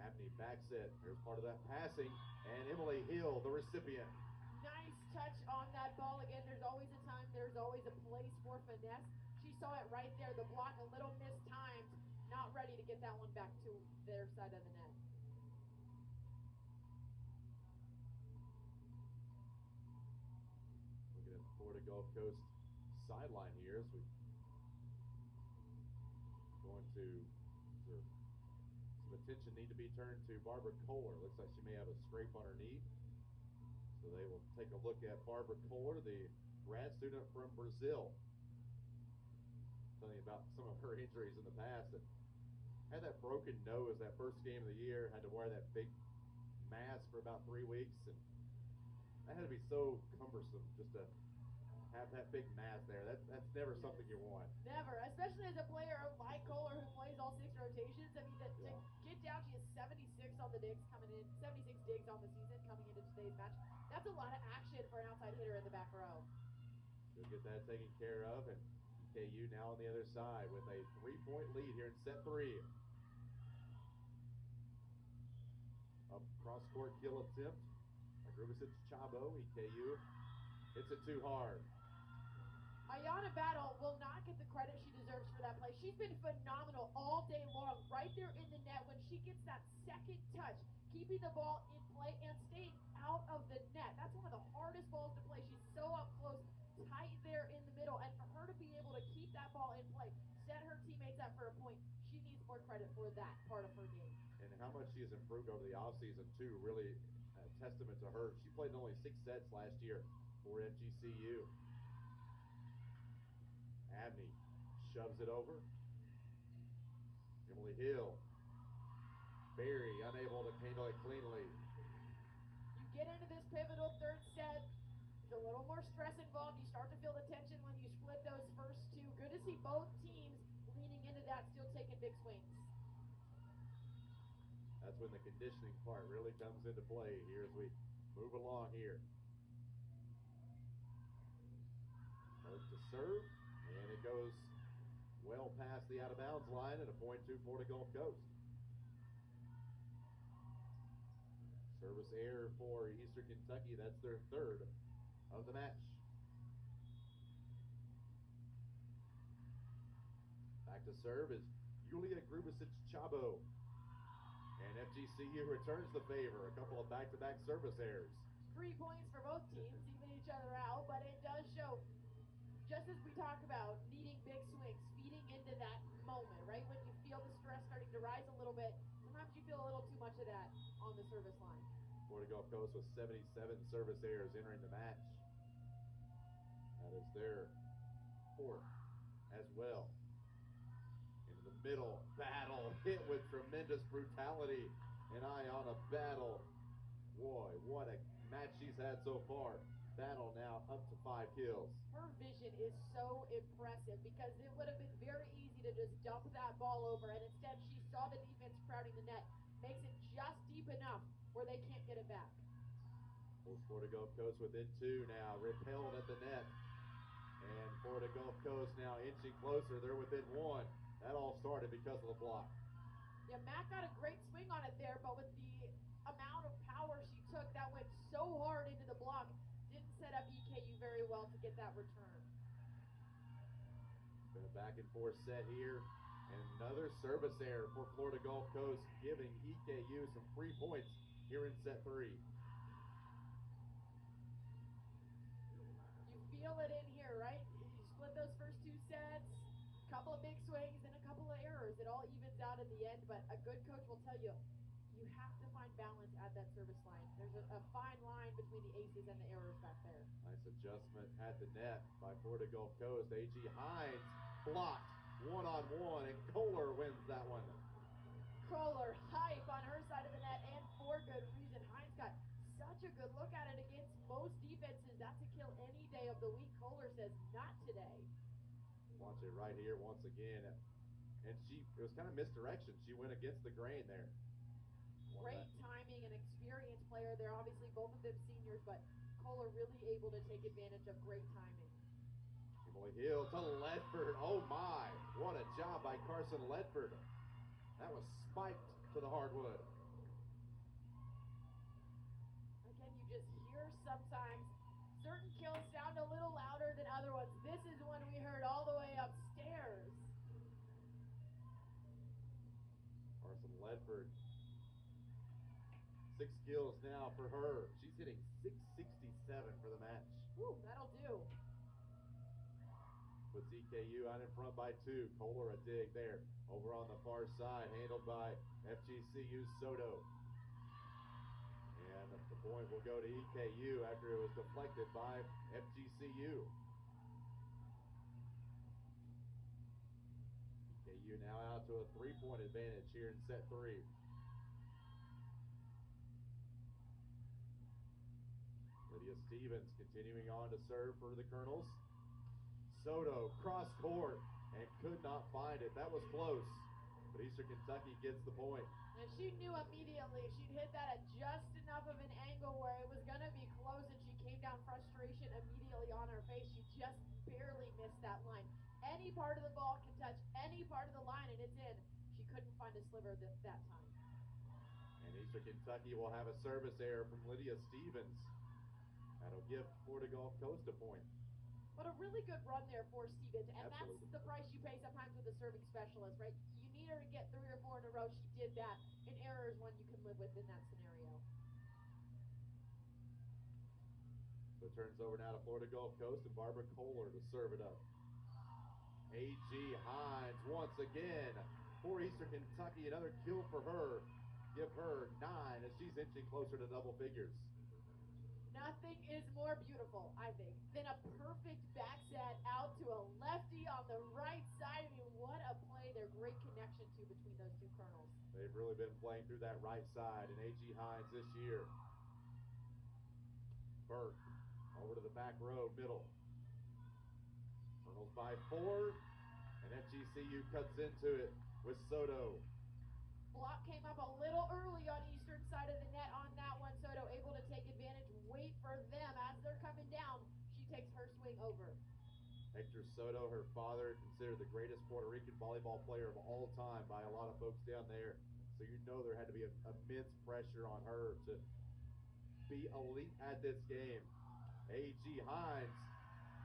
Abney backs it. There's part of that passing, and Emily Hill, the recipient. Nice touch on that ball. Again, there's always a time, there's always a place for finesse. She saw it right there. The block a little mistimed, not ready to get that one back to their side of the net. Looking at the Florida Gulf Coast sideline here as we going to some attention need to be turned to Barbara Kohler. Looks like she may have a scrape on her knee. So they will take a look at Barbara Kohler, the grad student from Brazil. Telling you about some of her injuries in the past. And had that broken nose that first game of the year, had to wear that big mask for about 3 weeks, and that had to be so cumbersome just to have that big mask there. That's never something you want. Never, especially as a player like Kohler who plays all 6 rotations. I mean, to get down, she has 76 on the digs coming in, 76 digs on the season coming into today's match. That's a lot of action for an outside hitter in the back row. She'll get that taken care of, and KU now on the other side with a 3-point lead here in set 3. Up cross-court kill attempt by Grubisic Chabo. EKU hits it too hard. Ayana Battle will not get the credit she deserves for that play. She's been phenomenal all day long, right there in the net when she gets that second touch, keeping the ball in play and staying out of the net. That's one of the hardest balls to play. She's so up close, tight there in the middle, and for her to be able to keep that ball in play, set her teammates up for a point, she needs more credit for that part of her game. And how much she has improved over the offseason, too, really a testament to her. She played in only 6 sets last year for FGCU. Abney shoves it over. Emily Hill. Berry unable to handle it cleanly. You get into this pivotal third set, there's a little more stress involved. You start to feel the tension when you split those first two. Good to see both teams leaning into that, still taking big swings. That's when the conditioning part really comes into play here as we move along here. Hurt to serve, and it goes well past the out-of-bounds line and a point to Florida Gulf Coast. Service error for Eastern Kentucky. That's their third of the match. Back to serve is Yulia Grubasic-Chabo. And FGCU returns the favor. A couple of back-to-back service errors. 3 points for both teams, even each other out, but it does show, just as we talked about, needing big swings, feeding into that moment, right? When you feel the stress starting to rise a little bit, sometimes you feel a little too much of that on the service line. Florida Gulf Coast with 77 service errors entering the match. That is their fourth as well. Into the middle, battle, hit with tremendous brutality. And Ayana Battle. Boy, what a match she's had so far. Battle now up to 5 kills. Her vision is so impressive because it would have been very easy to just dump that ball over, and instead she saw the defense crowding the net, makes it just deep enough where they can't get it back. Florida Gulf Coast within 2 now, repelled at the net. And Florida Gulf Coast now inching closer. They're within 1. That all started because of the block. Yeah, Matt got a great swing on it there, but with the amount of power she took, that went so hard into the block, didn't set up EKU very well to get that return. Been a back and forth set here. And another service error for Florida Gulf Coast, giving EKU some free points here in set 3. You feel it in here, right? You split those first 2 sets, a couple of big swings and a couple of errors. It all evens out in the end, but a good coach will tell you, you have to find balance at that service line. There's a fine line between the aces and the errors back there. Nice adjustment at the net by Florida Gulf Coast. A.G. Hines blocked one-on-one, and Kohler wins that one. Kohler hype on her side of the net, and for good reason. Hines got such a good look at it against most defenses. That's a kill any day of the week. Kohler says, not today. Watch it right here once again. And it was kind of misdirection. She went against the grain there. Great timing and experienced player there. Obviously, both of them seniors, but Kohler really able to take advantage of great timing. Emily Hill to Ledford. Oh my, what a job by Carson Ledford. That was spiked to the hardwood. Again, you just hear sometimes certain kills sound a little louder than other ones. This is one we heard all the way upstairs. Carson Ledford. 6 kills now for her. She's hitting .667 for the match. Woo, that'll do. Puts EKU out in front by 2. Kohler a dig there. Over on the far side, handled by FGCU Soto. And the point will go to EKU after it was deflected by FGCU. EKU now out to a 3-point advantage here in set 3. Lydia Stevens continuing on to serve for the Colonels. Soto cross court and could not find it. That was close, but Eastern Kentucky gets the point. And she knew immediately she'd hit that at just enough of an angle where it was going to be close, and she came down frustration immediately on her face. She just barely missed that line. Any part of the ball can touch any part of the line, and it's in. She couldn't find a sliver that time. And Eastern Kentucky will have a service error from Lydia Stevens. That'll give Florida Gulf Coast a point. But a really good run there for Stevens, and Absolutely. That's the price you pay sometimes with a serving specialist, right? You need her to get 3 or 4 in a row. She did that. An error is one you can live with in that scenario. So it turns over now to Florida Gulf Coast and Barbara Kohler to serve it up. A.G. Hines once again for Eastern Kentucky. Another kill for her. Give her 9 as she's inching closer to double figures. Nothing is more beautiful, I think, than a perfect back set out to a lefty on the right side. I mean, what a play. They're great connection to between those two Colonels. They've really been playing through that right side, and A.G. Hines this year Burke over to the back row, middle. Colonels by 4, and FGCU cuts into it with Soto. Block came up a little early on Eastern side of the net on that one. Soto able to take advantage, wait for them as they're coming down. She takes her swing over. Hector Soto, her father, considered the greatest Puerto Rican volleyball player of all time by a lot of folks down there. So you know there had to be immense pressure on her to be elite at this game. A.G. Hines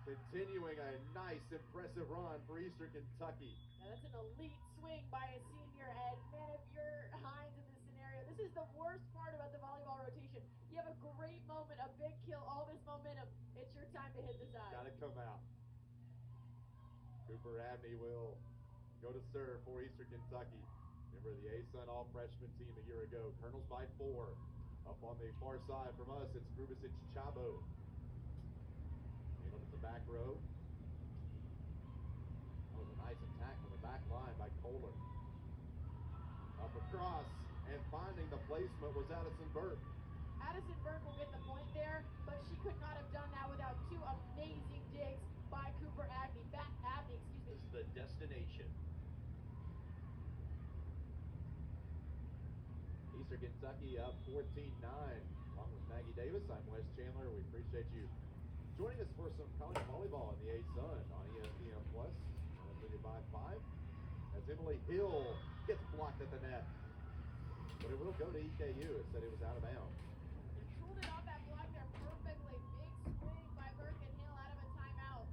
continuing a nice, impressive run for Eastern Kentucky. Now that's an elite swing by a senior, and man, if you're Hines in this scenario, this is the worst part about the volleyball rotation. You have a great moment, a big kill, all this momentum. It's your time to hit the side. Gotta come out. Cooper Abney will go to serve for Eastern Kentucky. Remember the ASUN all-freshman team a year ago. Colonels by 4. Up on the far side from us, it's Grubasic Chabo. Handled at the back row. That was a nice attack from the back line by Kohler. Up across, and finding the placement was Addison Burke. Addison Burke will get the point there, but she could not have done that without two amazing digs by Cooper Abney. This is the destination. Eastern Kentucky up 14-9. Along with Maggie Davis, I'm Wes Chandler. We appreciate you joining us for some college volleyball in the ASUN on ESPN Plus. By 5. As Emily Hill gets blocked at the net. But it will go to EKU. It said it was out of bounds. Controlled it off that block there perfectly. Big swing by Burke and Hill out of a timeout.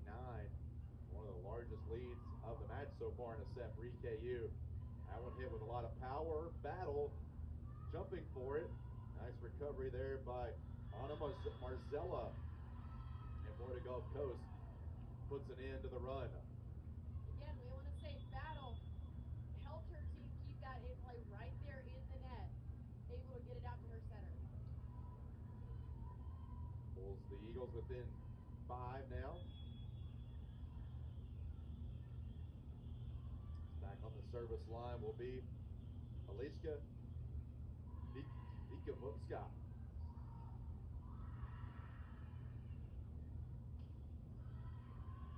15-9. One of the largest leads of the match so far in a set for EKU. That one hit with a lot of power. Battle. Jumping for it. Nice recovery there by Anna Marzella. And Florida Gulf Coast puts an end to the run. Again, we want to say Battle helped her team keep that in play right there in the net. Able to get it out to her setter. Pulls the Eagles within 5 now. Back on the service line will be Alicia Nikavutska.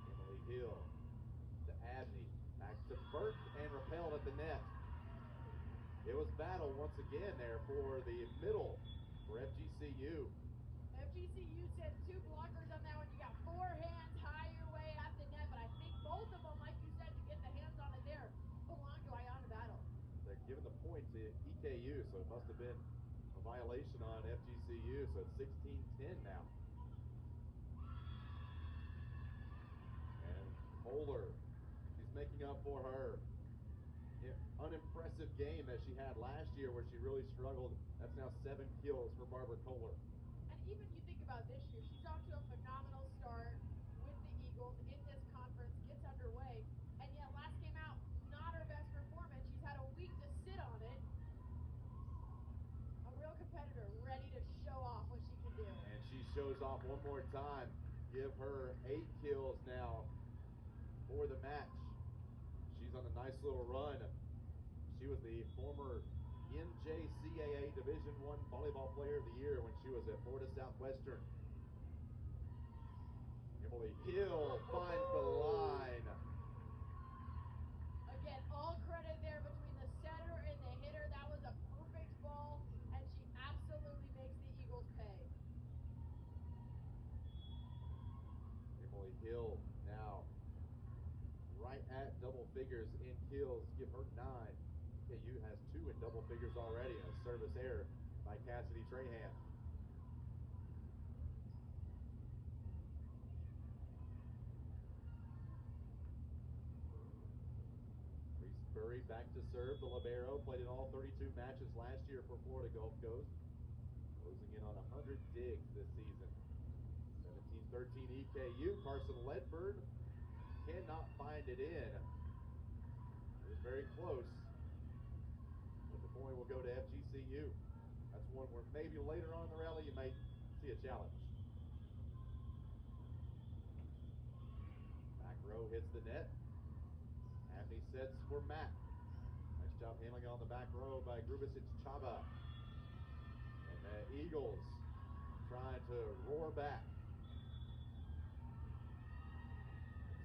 Emily Hill to Abney. Back to Burke and repelled at the net. It was battle once again there for the middle for FGCU. FGCU said 2 blockers on that one. You got 4 hands high your way at the net, but I think both of them, like you said, to get the hands on it there, belong to Ayana Battle. They're giving the point to EKU, so it must have been a violation on FGCU, so it's 16-10 now. And Kohler, she's making up for her unimpressive game that she had last year where she really struggled. That's now 7 kills for Barbara Kohler. And even you think about this year, she's off to a phenomenal start with the Eagles in this conference, gets underway, and yet last game out, not her best performance. She's had a week to sit on it. A real competitor, ready to show off what she can do. And she shows off one more time. Give her 8 kills now for the match. She's on a nice little run. She was the former NJCAA Division I Volleyball Player of the Year when she was at Florida Southwestern. Emily Hill finds the line. Again, all credit there between the setter and the hitter. That was a perfect ball, and she absolutely makes the Eagles pay. Emily Hill now right at double figures in kills. Give her 9. KU has 2 in double figures already. A service error by Cassidy Trahan. Reese Burry back to serve. The libero played in all 32 matches last year for Florida Gulf Coast. Closing in on 100 digs this season. 17-13 EKU. Carson Ledford cannot find it in. It was very close. But the point will go to FGCU. That's one where maybe later on in the rally you may see a challenge. Back row hits the net. Abney sets for Matt. Nice job handling on the back row by Grubisic Chaba. And the Eagles trying to roar back.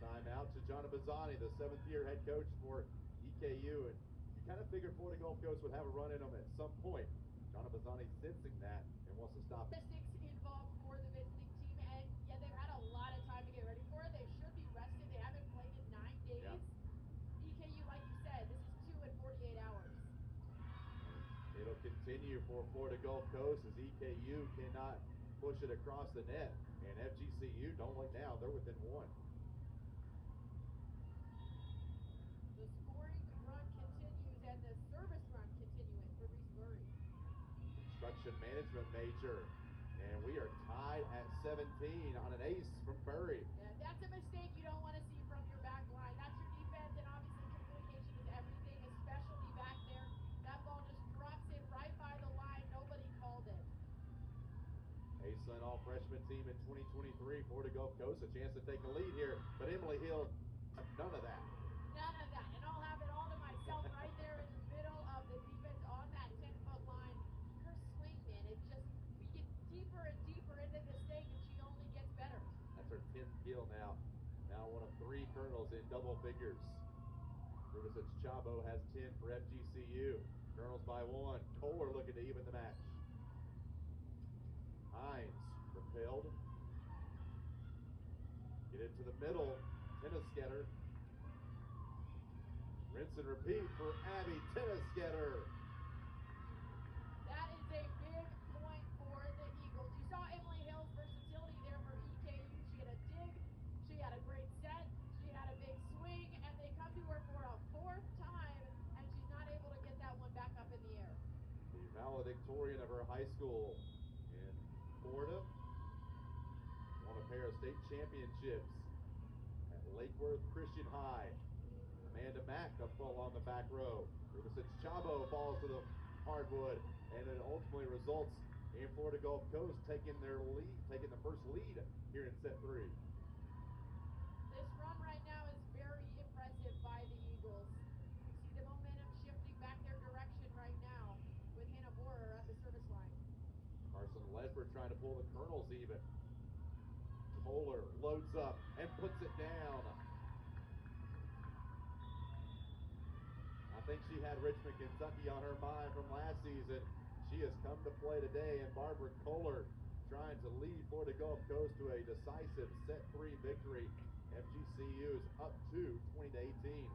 Timeout to John Bazzani, the 7th-year head coach for EKU. And you kind of figured Florida Gulf Coast would have a run in them at some point. John Bazzani sensing that and wants to stop it. Statistics involved for the visiting team, and yeah, they've had a lot of time to get ready for it. They should be rested. They haven't played in 9 days. Yeah. EKU, like you said, this is 2 in 48 hours. It'll continue for Florida Gulf Coast as EKU cannot push it across the net. And FGCU, don't look now, they're within 1. The scoring run continues and the service run continuing for Reese Murray. Construction management major. And we are tied at 17 on an ace from Furry. Yeah, that's a mistake you don't want to see from your back line. That's your defense, and obviously communication is everything, especially back there. That ball just drops in right by the line. Nobody called it. Aceland all-freshman team in 2023. Florida Gulf Coast, a chance to take a lead here. But Emily Hill, none of that. None of that. And I'll have it all to myself right there in the middle of the defense on that 10-foot line. Her swing, man, it just, we get deeper and deeper into this thing, and she only gets better. That's her 10th kill now. Now one of 3 Colonels in double figures. Grubisic Chabo has 10 for FGCU. Colonels by 1. Kohler looking to even the match. Hines repelled. Get into the middle. Tennisketter. Rinse and repeat for Abby Tennisketter. That is a big point for the Eagles. You saw Emily Hill's versatility there for EKU. She had a dig, she had a great set, she had a big swing, and they come to her for a 4th time, and she's not able to get that one back up in the air. The valedictorian of her high school in Florida. Won a pair of state championships at Lake Worth Christian High. Amanda Mack up along the back row. Grubisic Chabo falls to the hardwood, and it ultimately results in Florida Gulf Coast taking the first lead here in set 3. This run right now is very impressive by the Eagles. You see the momentum shifting back their direction right now with Hannah Borer at the service line. Carson Ledford trying to pull the Colonels even. Kohler loads up and puts it down. I think she had Richmond, Kentucky on her mind from last season. She has come to play today, and Barbara Kohler trying to lead Florida Gulf Coast to a decisive set 3 victory. FGCU is up to 20-18.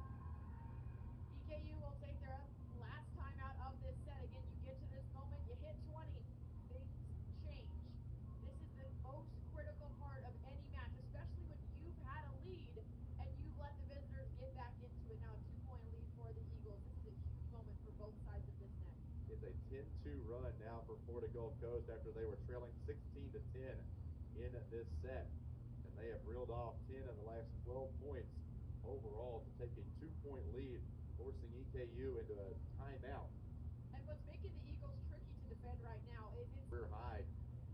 EKU will take their last time out of this set. Again, you get to this moment, you hit 20, things change. This is the most critical part of any match, especially when you've had a lead and you've let the visitors get back into it. Now a 2-point lead for the Eagles. This is a huge moment for both sides of this net. It's a 10-2 run now for Florida Gulf Coast after they were trailing 16-10 in this set. And they have reeled off 10 of the last 12 points overall to take a 2-point lead, forcing EKU into a timeout. And what's making the Eagles tricky to defend right now is it's Career high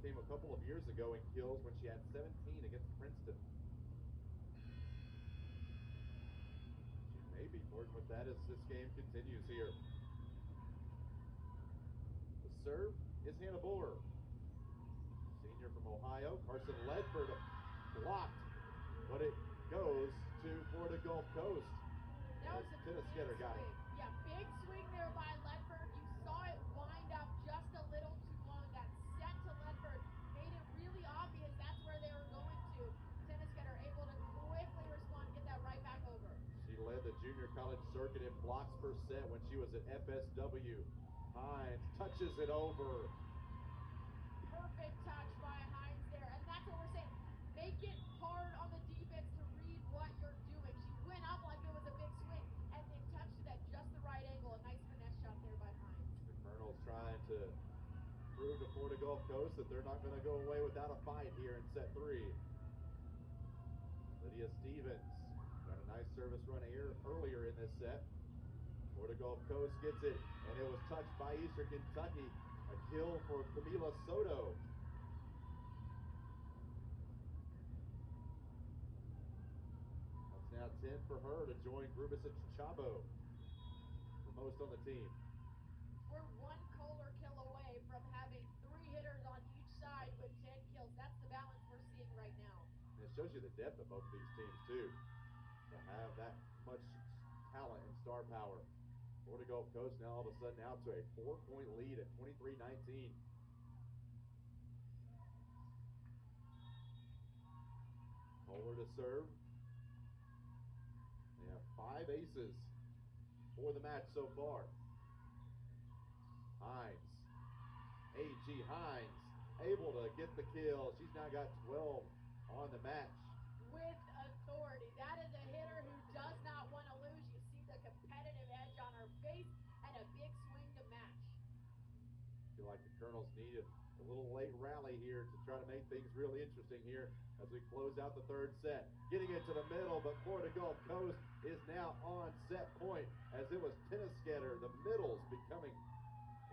came a couple of years ago in kills when she had 17 against Princeton. She may be flirting with that as this game continues here. The serve is Hannah Borer. Senior from Ohio. Carson Ledford blocked, but it goes to Florida Gulf Coast. That was as a Tennisketter got it. swing. Yeah, big swing there by Ledford. You saw it wind up just a little too long. That set to Ledford made it really obvious that's where they were going to. Tennisketter able to quickly respond, get that right back over. She led the junior college circuit in blocks per set when she was at FSW. Hines touches it over. Perfect touch by Hines there. And that's what we're saying. Make it hard on the defense to read what you're doing. She went up like it was a big swing, and they touched it at just the right angle. A nice finesse shot there by Hines. The Colonels trying to prove to Florida Gulf Coast that they're not going to go away without a fight here in set 3. Lydia Stevens got a nice service run earlier in this set. Florida Gulf Coast gets it, and it was touched by Eastern Kentucky. A kill for Camila Soto. That's now 10 for her to join Grubisic Chabo. From most on the team. We're one Kohler kill away from having 3 hitters on each side with 10 kills. That's the balance we're seeing right now. And it shows you the depth of both of these teams, too, to have that much talent and star power. Florida Gulf Coast now all of a sudden out to a 4-point lead at 23-19. Kohler to serve. They have 5 aces for the match so far. Hines. A.G. Hines able to get the kill. She's now got 12 on the match. With authority. That is a hitter who does not want to lose. You see the competitive edge on her face and a big swing to match. Feel like the Colonels need a little late rally here to try to make things really interesting here as we close out the 3rd set. Getting it to the middle, but Florida Gulf Coast is now on set point as it was Tennisketter, the middles becoming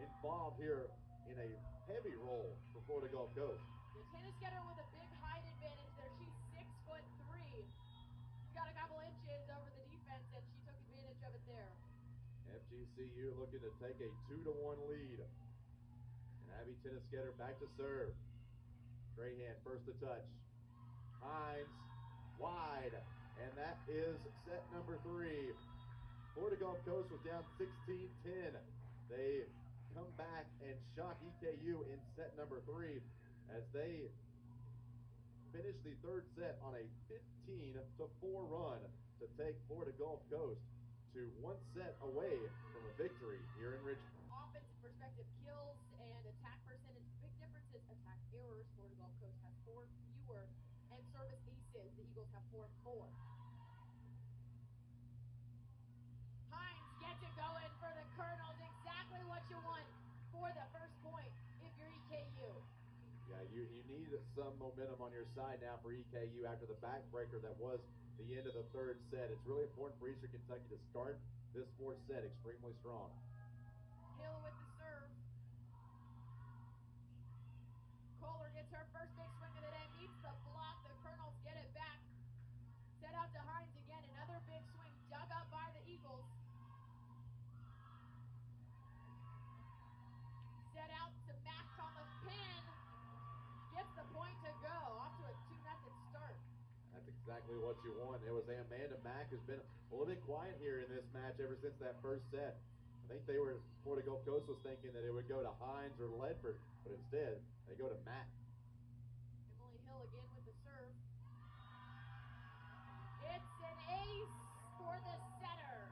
involved here in a heavy roll for Florida Gulf Coast. The Tennisketter with a big height advantage there. She's 6'3". She's got a couple inches over the defense and she took advantage of it there. FGCU looking to take a 2-1 lead. And Abby Tennisketter back to serve. Strahan first to touch. Hines wide, and that is set number 3. Florida Gulf Coast was down 16-10. They come back and shock EKU in set number 3 as they finish the 3rd set on a 15-4 run to take Florida Gulf Coast to 1 set away from a victory here in Richmond. Offensive perspective, kills and attack percentage, big differences. Attack errors, Florida Gulf Coast has 4 fewer, and service aces, the Eagles have 4 and 4. Hines gets it going for the Colonels, exactly what you want for the first point if you're EKU. Yeah, you need some momentum on your side now for EKU after the backbreaker that was the end of the 3rd set. It's really important for Eastern Kentucky to start this 4th set extremely strong. Hill with the serve. Kohler gets her first big swing of the day, meets the block. The Colonels get it back. Set out to Hines again, another big swing dug up by the Eagles. Set out to Max on the pin. Gets the point to go. Off to a 2-0 start. That's exactly what you want. It was Amanda Mack who's been a little bit quiet here in this match ever since that 1st set. I think Florida Gulf Coast was thinking that it would go to Hines or Ledford, but instead they go to Mack. Emily Hill again with the serve. It's an ace for the setter.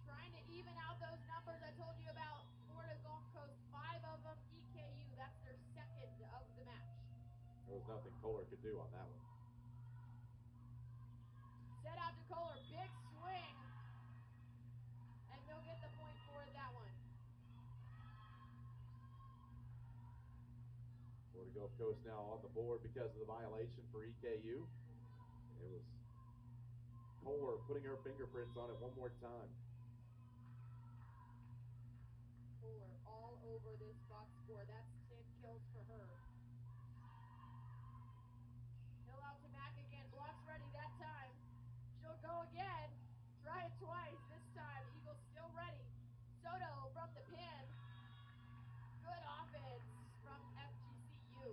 Trying to even out those numbers I told you about. Florida Gulf Coast, 5 of them EKU. That's their 2nd of the match. There was nothing Kohler could do on that one. Set out to Kohler, big swing. And they'll get the point for that one. Florida Gulf Coast now on the board because of the violation for EKU. It was Kohler putting her fingerprints on it one more time. Kohler all over this box score. That's 10 kills for her. Hill out to Mack again. Blocks ready that time. She'll go again. Try it twice. This time, Eagles still ready. Soto from the pin. Good offense from FGCU.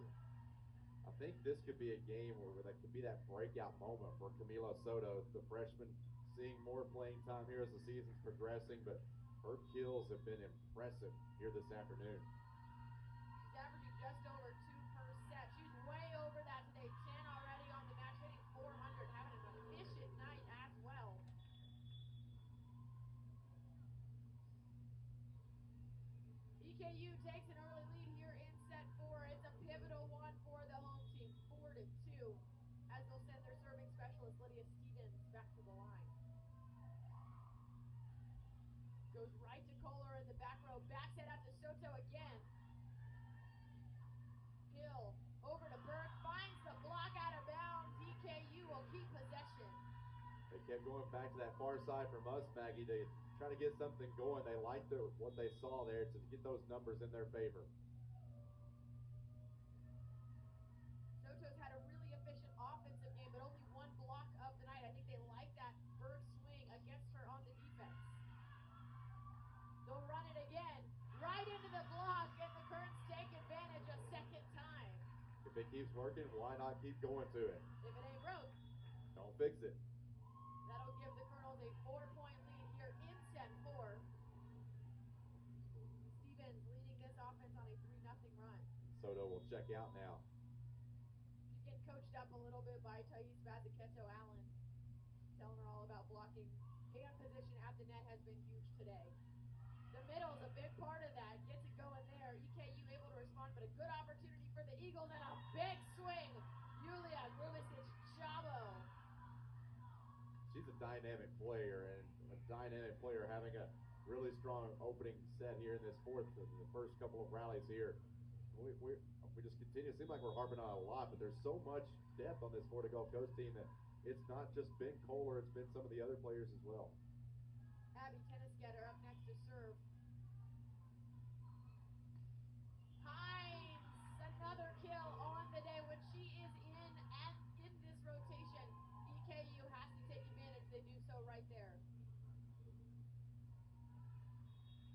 I think this could be a game where that could be that breakout moment for Camilo Soto, the freshman, seeing more playing time here as the season's progressing, but her kills have been impressive here this afternoon. She's averaging just over 2 per set. She's way over that today. 10 already on the match, hitting 400, having an efficient night as well. EKU takes an early lead here in set 4. It's a pivotal one for the home team, 4-2, as they'll send their serving specialist Lydia Stevens back to the line. Goes right to Kohler in the back row. Backs it out to Soto again. Hill over to Burke. Finds the block out of bounds. EKU will keep possession. They kept going back to that far side from us, Maggie. They try to get something going. They liked what they saw there to get those numbers in their favor. Soto's had a really efficient offensive game, but only 1 block of the night. I think they like that first it keeps working, why not keep going to it? If it ain't broke, Don't fix it. that'll give the Colonels a 4-point lead here in set 4. Stevens leading this offense on a 3-0 run. Soto will check out now. She's getting coached up a little bit by Thais Bazaketo Allen, telling her all about blocking. Hand position at the net has been huge today. The middle is a big part of that. Gets it going there. EKU able to respond, but a good opportunity for the Eagles and a big swing. Yulia Grubisic-Chabo. She's a dynamic player, and a dynamic player having a really strong opening set here in this fourth, the first couple of rallies here. We just continue. It seems like we're harping on it a lot, but there's so much depth on this Florida Gulf Coast team that it's not just been Kohler, it's been some of the other players as well. Abby Tennisgetter up next to serve. Hines, another kill on the day. When she is in this rotation, EKU has to take advantage. They do so right there.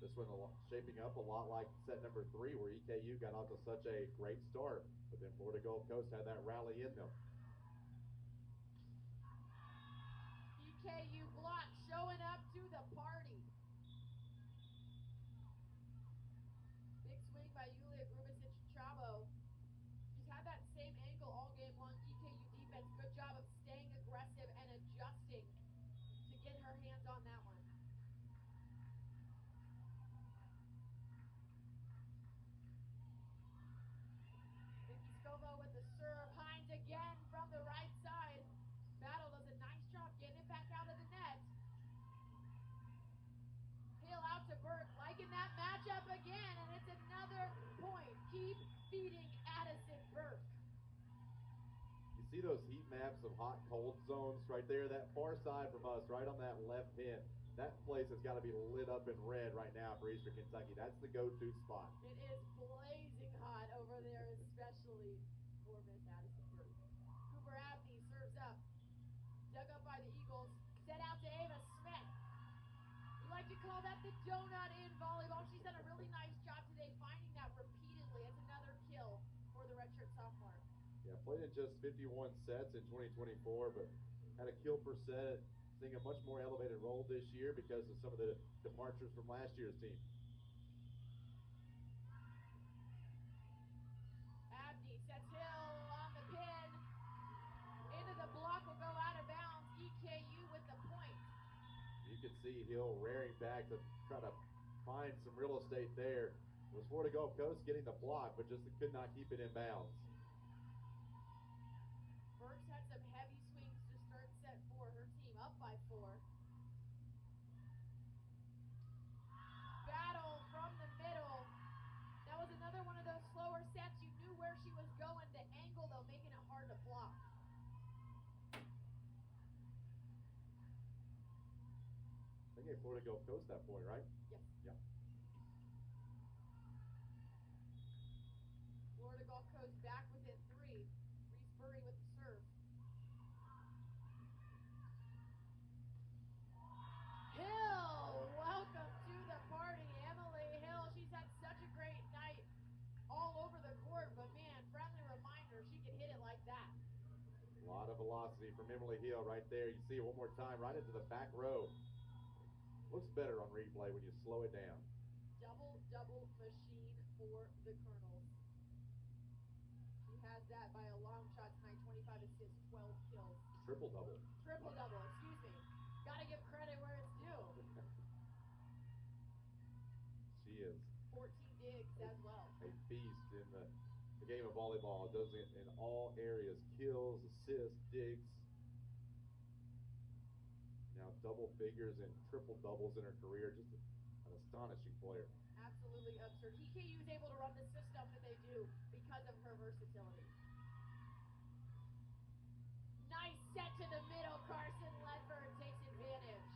This one shaping up a lot like set number 3, where EKU got off to such a great start, but then Florida Gulf Coast had that rally in them. EKU block showing up to the party. Big swing by Yulia Grubisic-Chabo. She's had that same angle all game long. EKU defense, good job of staying aggressive and adjusting to get her hands on that one. Vicky Scova with the serve. Hines again from the right side. Battle does a nice job getting it back out of the net. Hill out to Burke, liking that matchup again, and it's another point. Keep feeding Addison Burke. You see those heat maps of hot-cold zones right there? That far side from us, right on that left pin. That place has got to be lit up in red right now for Eastern Kentucky. That's the go-to spot. It is blazing hot over there, especially for Miss Addison Burke. Cooper Abney serves up. Dug up by the Eagles. Set out to Ava Smith. We like to call that the donut in volleyball. She's done a really nice job today finding that repeatedly. It's another kill for the redshirt sophomore. Yeah, played in just 51 sets in 2024, but had a kill per set, seeing a much more elevated role this year because of some of the departures from last year's team. Abney sets Hill on the pin. Into the block will go out of bounds. EKU with the point. You can see Hill rearing back to try to find some real estate there. It was Florida Gulf Coast getting the block, but just could not keep it in bounds. Burks had some heavy swings to start set 4. Her team up by 4. Battle from the middle. That was another one of those slower sets. You knew where she was going. The angle, though, making it hard to block. They gave Florida Gulf Coast that point, right? Yes. Yeah. Florida Gulf Coast back within 3. Reese Burry with the serve. Hill, welcome to the party. Emily Hill, she's had such a great night all over the court, but man, friendly reminder, she can hit it like that. A lot of velocity from Emily Hill right there. You see it one more time, right into the back row. Looks better on replay when you slow it down. Double machine for the Colonels. She has that by a long shot tonight, 25 assists, 12 kills. Triple-double. Triple-double, excuse me. Gotta give credit where it's due. She is 14 digs as well. a beast in the game of volleyball. Does it in all areas. Kills, assists, digs. Now double figures and triple doubles in her career. Just an astonishing player. Absolutely absurd. EKU is able to run the system that they do because of her versatility. Nice set to the middle. Carson Ledford takes advantage.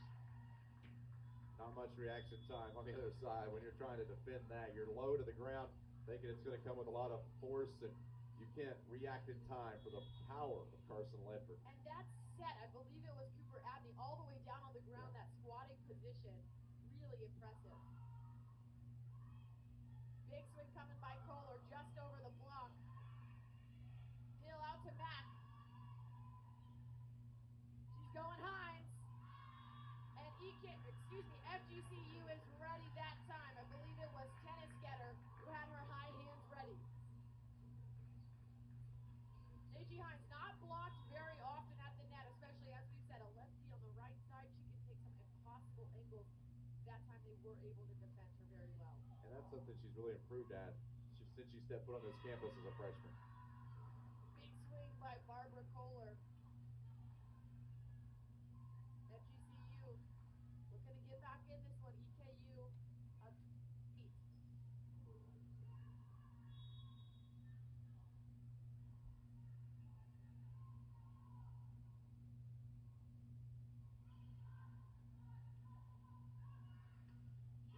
Not much reaction time on the other side when you're trying to defend that. You're low to the ground, thinking it's going to come with a lot of force, and you can't react in time for the power of Carson Ledford. And that set, I believe it was Cooper Abney, all the way down on the ground, that squatting position, really impressive. Big swing coming by Kohler, just over the block. FGCU is ready that time. I believe it was Tennis Getter who had her high hands ready. AG Hines not blocked very often at the net, especially as we said, a lefty on the right side. She can take some impossible angles. That time they were able to defend her very well. And that's something she's really improved at since she stepped foot on this campus as a freshman. Big swing by Barbara Kohler. FGCU looking to get back in this one. EKU up feet.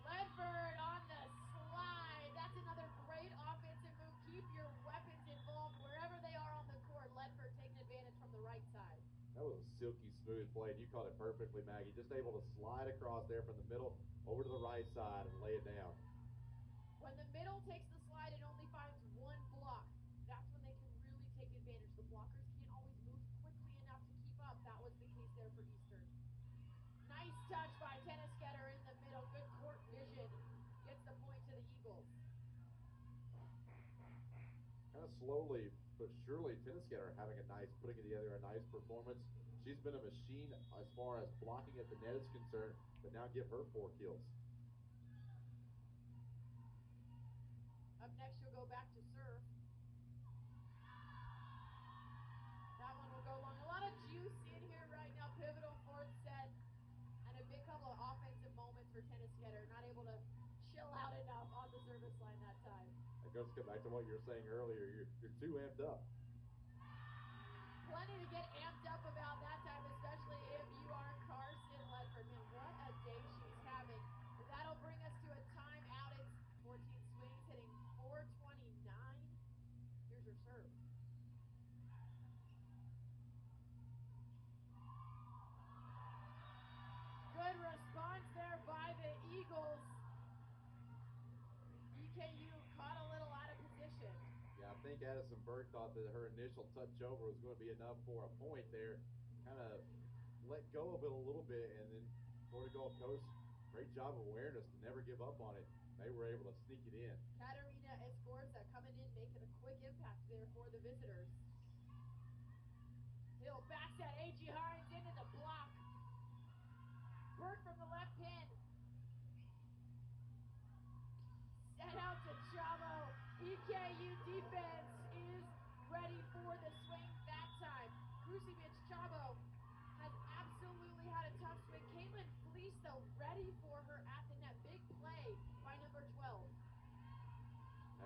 Ledford on the slide. That's another great offensive move. Keep your weapons involved wherever they are on the court. Ledford taking advantage from the right side. That was a silky smooth play. You caught it perfectly, Maggie. Just able to slide across there from the middle over to the right side and lay it down. When the middle takes the slide and only finds one block, that's when they can really take advantage. The blockers can't always move quickly enough to keep up. That was the case there for Eastern. Nice touch by Tennis Getter in the middle. Good court vision. Gets the point to the Eagles. Kind of slowly but surely, Tennis Getter having putting together a nice performance. She's been a machine as far as blocking at the net is concerned, but now give her 4 kills. Up next, she'll go back to serve. That one will go long. A lot of juice in here right now. Pivotal fourth set. And a big couple of offensive moments for Tennis Getter. Not able to chill out enough on the service line that time. I guess come back to what you were saying earlier. You're too amped up. Plenty to get amped up about that time, especially if you are Carson Ledford. Man, what a day she's having. That'll bring us to a timeout. It's 14 swings, hitting 429. Here's her serve. Good response there by the Eagles. EKU caught a little out of position. Yeah, I think Addison Burke thought that her initial touch over was going to be enough for a point there. Kind of let go of it a little bit, and then Florida Gulf Coast, great job of awareness to never give up on it. They were able to sneak it in. Katarina Escorza coming in, making a quick impact there for the visitors. Hill backs at AG Hines into the block. Burke from the left pin. Set out to Chavo. EKU defense is ready for the swing that time. Krusevich Chavo has absolutely had a tough swing. Caitlin Fleece, though, ready for her at the net. Big play by number 12.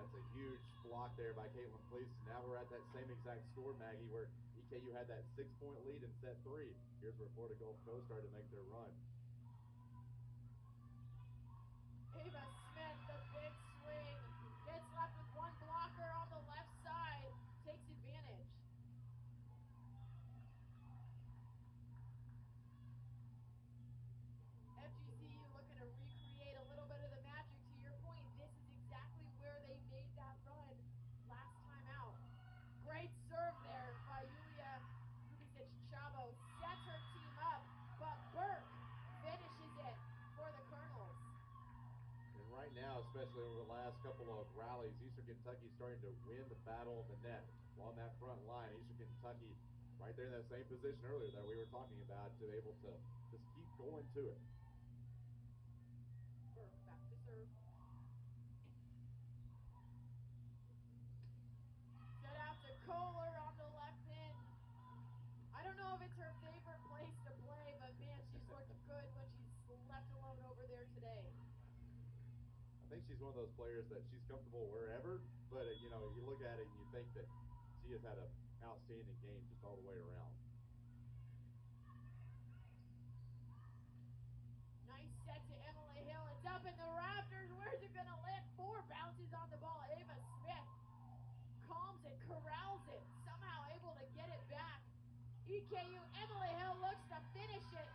That's a huge block there by Caitlin Fleece. Now we're at that same exact score, Maggie, where EKU had that 6-point lead in set 3. Here's where Florida Gulf Coast started to make their run. Ava Smith, the big swing, gets left with one blocker on the left side, takes advantage. FGCU looking to recreate a little bit of the magic. To your point, this is exactly where they made that run last time out. Great serve there by Yulia Krusevich Chavo. Sets her team up, but Burke finishes it for the Colonels. And right now, especially over the last couple of rallies, Eastern Kentucky starting to win the battle of the net. Well, on that front line, Eastern Kentucky right there in that same position earlier that we were talking about, to be able to just keep going to it. Burke back to serve. Set out to Kohler on the left pin. I don't know if it's her favorite place to play, but man, she's looked good when she's left alone over there today. I think she's one of those players that she's comfortable wherever, but you know, you look at it and you think that she has had an outstanding game just all the way around. Nice set to Emily Hill. It's up in the rafters. Where's it going to land? 4 bounces on the ball. Ava Smith calms it, corrals it, somehow able to get it back. EKU, Emily Hill looks to finish it.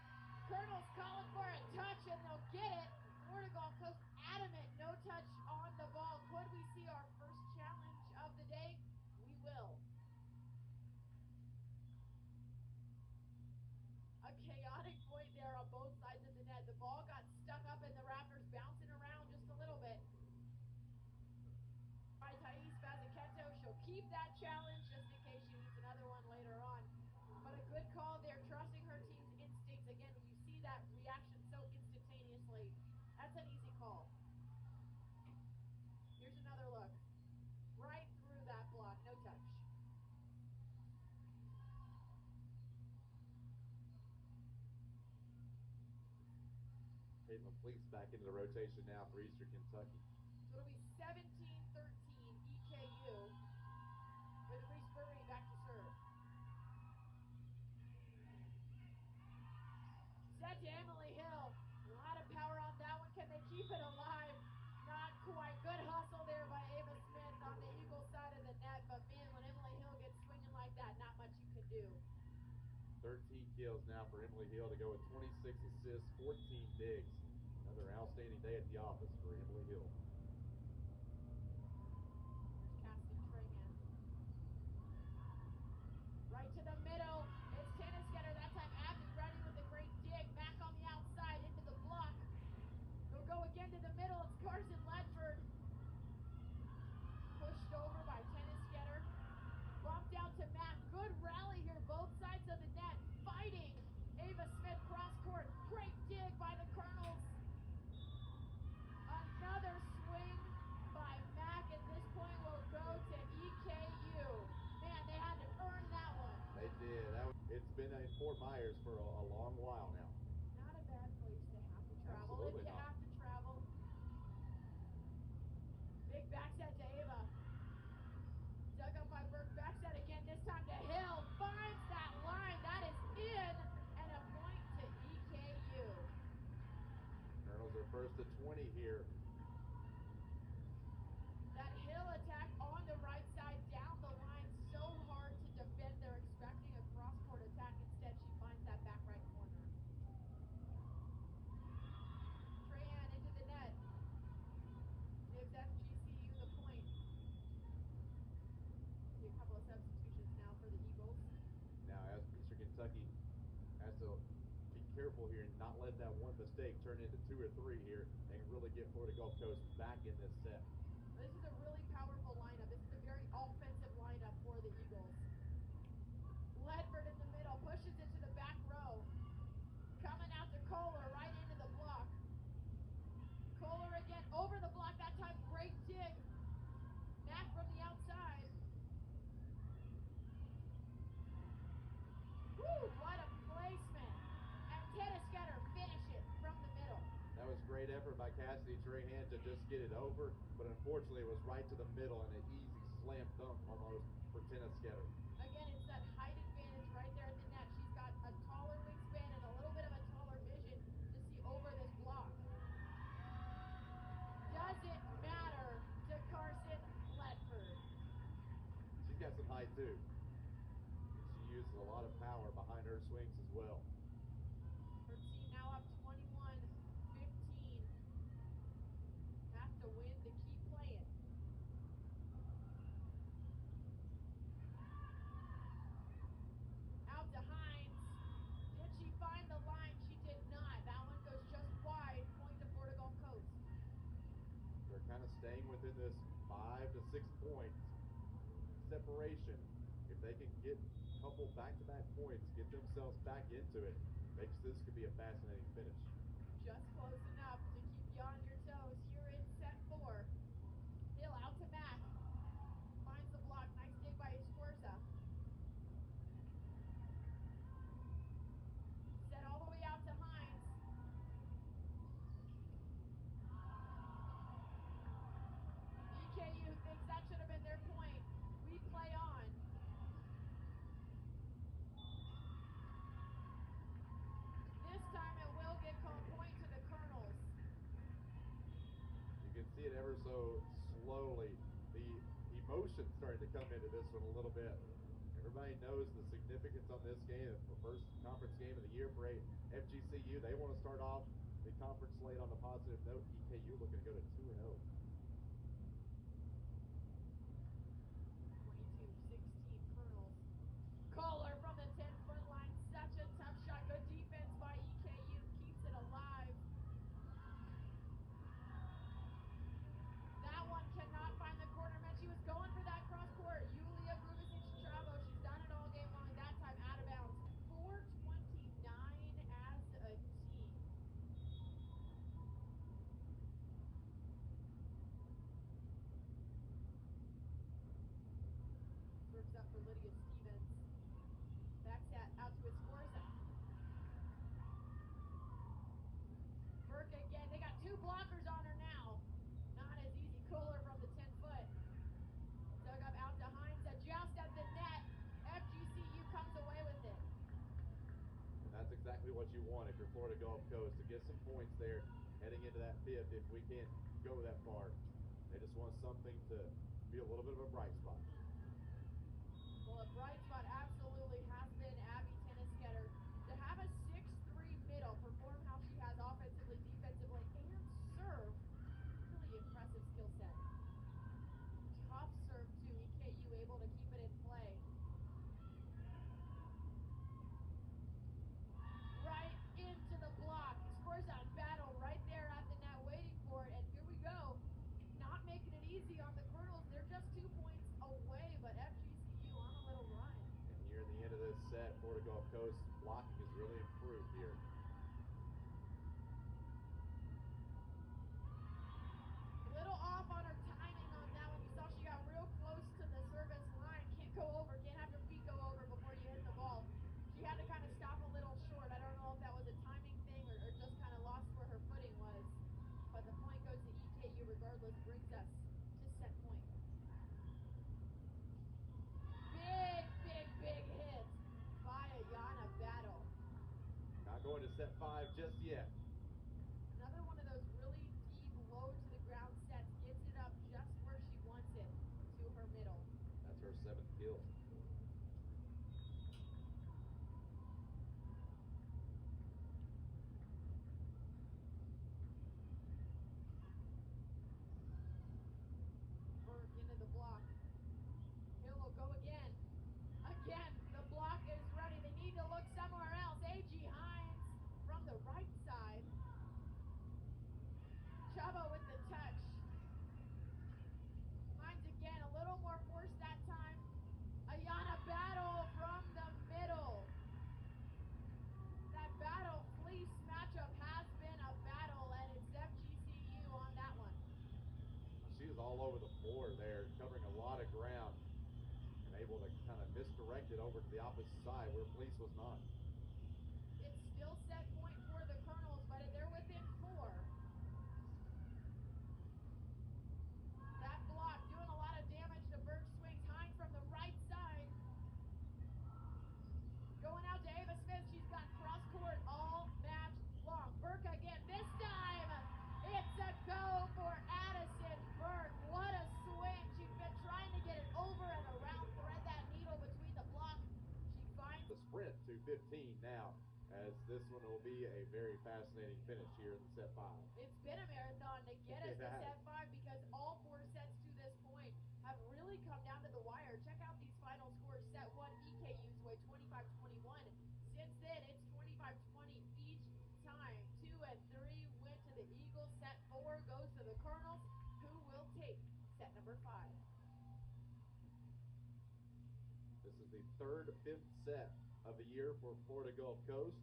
Colonel's calling for a touch, and they'll get it. Florida Gulf Coast adamant, no touch on the ball. Could we see our first challenge of the day? We will. A chaotic point there on both sides of the net. The ball got stuck up in the Raptors, bouncing around just a little bit. By Thais Bazikento, she'll keep that challenge just in case she needs another one later on. But a good call there, trusting her team's instincts. Again, when you see that reaction so instantaneously, that's an easy call. Here's another look. Right through that block, no touch. Caitlin Fleet's back into the rotation now for Eastern Kentucky. So it'll be 17-13 EKU with Reese Burry back to serve. Set to Emily Hill. A lot of power on that one. Can they keep it alive? Not quite. Good hustle there by Ava Smith on the Eagle side of the net. But man, when Emily Hill gets swinging like that, not much you can do. 13 kills now for Emily Hill to go with 26 assists, 14 digs. Another outstanding day at the office for Emily Hill. Here's Cassidy Trahan. Right to the middle. It's tennis getter. That time Abby ready with a great dig. Back on the outside into the block. They'll go again to the middle. It's Carson Ledford. Pushed over by tennis getter. Bumped down to Matt. Good rally here. Both sides of the net fighting. Ava Smith cross court. Great dig by the Colonels. Another swing by Mac. At this point will go to EKU. Man, they had to earn that one. They did. It's been in Fort Myers for a long while now. Not a bad place to have to travel. Absolutely if you not. have to travel. Big backset to Ava. Dug up by Burke. Backset again. This time to Hill. Finds that line. That is in. And a point to EKU. Colonels are first to 20 here. That Hill attack on the right side down the line. So hard to defend. They're expecting a cross-court attack. Instead, she finds that back right corner. Trahan into the net. Gives FGCU the point. See a couple of substitutions now for the Eagles. Now, as Eastern Kentucky has to be careful here and not let that one mistake turn into 2 or 3 here and really get Florida Gulf Coast back in this set. This is a really powerful lineup. This is a very offensive lineup for the Eagles. Ledford in the middle, pushes it to the back row. Coming out to Kohler, right into the block. Kohler again, over the block, that time great dig. Mack from the outside. Woo, what a placement. And tennis getter finish it from the middle. That was great effort by Cassidy Trahan to just get it over, but unfortunately it was right to the middle and an easy slam dunk almost for tennis getter. Again, it's that height advantage right there at the net. She's got a taller wingspan and a little bit of a taller vision to see over this block. Doesn't matter to Carson Ledford. She's got some height too. She uses a lot of power behind her swings as well. Her team now up 21-15. Have to win to keep playing. Out to Hines. Did she find the line? She did not. That one goes just wide. Point to Florida Gulf Coast. They're kind of staying within this 5 to 6 points separation. If they can get a couple back-to-back points, get themselves back into it, makes this could be a fascinating finish. Just close enough to keep you on your toes here in set 4. Hill out to Mack. Finds the block. Nice dig by Esfuerza. Set all the way out to Hines. EKU thinks that should have been their point. We play on. This time it will get called point to the Colonels. You can see it ever so slowly. The emotion starting to come into this one a little bit. Everybody knows the significance on this game. It's the first conference game of the year for FGCU. They want to start off the conference slate on a positive note. EKU looking to go to 2-0. 22-16 Colonels. Kohler from the 10-foot line. Such a tough shot. Good defense by EKU. Keeps it alive. works up for Lydia Stevens. Backs out to Escorza. Burke again. They got two blockers on her now. Not as easy. Kohler from the 10-foot. Dug up out to Hines. A joust at the net. FGCU comes away with it. And that's exactly what you want if you're Florida Gulf Coast, to get some points there heading into that fifth if we can't go that far. They just want something to be a little bit of a bright spot. Well, a bright spot absolutely has been Abby Tennisketter. To have a 6'3" middle perform how she has offensively, defensively, and serve, really impressive skill set. Tough serve too. EKU able to keep it in play. Right into the block. Scores on battle right there at the net waiting for it. And here we go. Not making it easy on the Colonels. They're just 2 points away, but FGCU on a little run. And here in the end of this set, Florida Gulf Coast blocking has really improved here. A little off on her timing on that one. You saw she got real close to the service line. Can't go over. Can't have your feet go over before you hit the ball. She had to kind of stop a little short. I don't know if that was a timing thing or just kind of lost where her footing was. But the point goes to EKU regardless. Brings us to set point. Big hit by Ayana Battle. Not going to set 5 just yet. Another one of those really deep, low to the ground sets. Gets it up just where she wants it, to her middle. That's her 7th kill. Burke into the block. Hill will go again. Again, the block is ready. They need to look somewhere else. A.G. Hines from the right side. Chavo with the touch. Hines again, a little more force that time. Ayana Battle from the middle. That battle fleece matchup has been a battle, and it's FGCU on that one. She was all over the floor there, covering a lot of ground, and able to kind of misdirect it over to the opposite side where Fleece was not. It's still set point for the Colonels, but they're within 4. That block doing a lot of damage to Burke swings. Hines from the right side. Going out to Ava Smith. She's got cross court all match long. Burke again. This time, it's a go for Addison Burke. What a swing. She's been trying to get it over and around, thread that needle between the block. She finds The sprint to 15 now, as this one will be a very fascinating finish here in set 5. It's been a marathon to get us to Yeah. set 5 because all 4 sets to this point have really come down to the wire. Check out these final scores. Set 1, EKU's way 25-21. Since then, it's 25-20 each time. 2 and 3 went to the Eagles. Set 4 goes to the Colonels, who will take set number 5. This is the 3rd 5th set of the year for Florida Gulf Coast.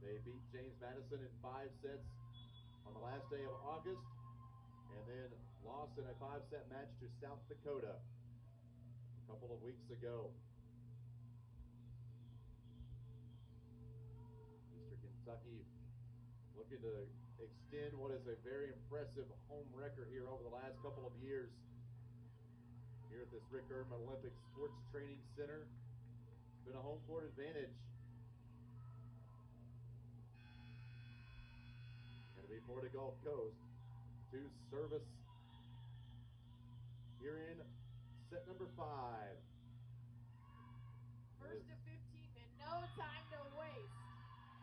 They beat James Madison in 5 sets on the last day of August, and then lost in a 5-set match to South Dakota a couple of weeks ago. Eastern Kentucky looking to extend what is a very impressive home record here over the last couple of years here at this Rick Erdman Olympic Sports Training Center. It's been a home court advantage. Going to be Florida Gulf Coast to service here in set number 5. First to 15 and no time to waste.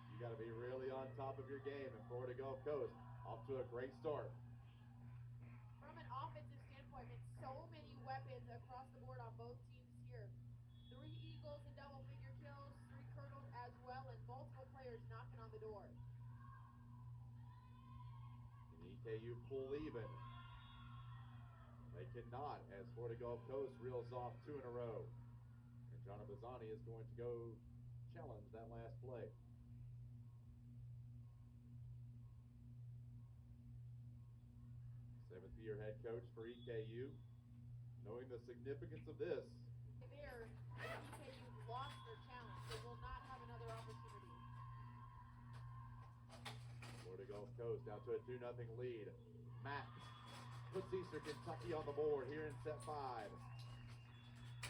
You got to be really on top of your game, and Florida Gulf Coast off to a great start. From an offensive standpoint, it's so many weapons across the board on both teams here. 3 Eagles in double-figure kills, 3 Colonels as well, and multiple players knocking on the door. And EKU pull even. They cannot, as Florida Gulf Coast reels off 2 in a row. And Jonna Bazzani is going to go challenge that last play. 7th-year head coach for EKU, knowing showing the significance of this. There, EKU lost their challenge. They will not have another opportunity. Florida Gulf Coast down to a 2-0 lead. Matt puts Eastern Kentucky on the board here in set 5.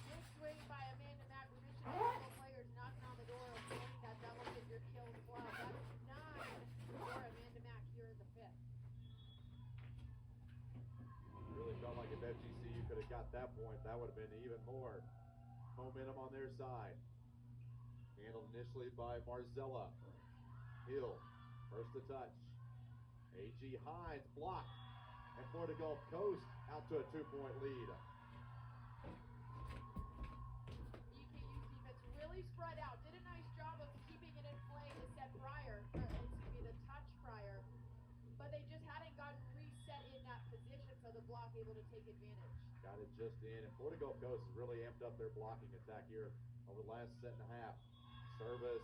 Good swing by Amanda Mack. Remission players knocking on the door of joining that double-figure kill club. That's 9 for Amanda Mack here in the 5th. Really felt like if FGCU could have got that point, that would have been even more momentum on their side. Handled initially by Marzella. Hill, first to touch. A.G. Hines blocked. And Florida Gulf Coast out to a 2-point lead. EKU's defense really spread out. Did a nice job of keeping it in play the set prior, or excuse me, the touch prior. But they just hadn't gotten reset in that position, so the block able to take advantage. Got it just in, and Florida Gulf Coast has really amped up their blocking attack here over the last set and a half. Service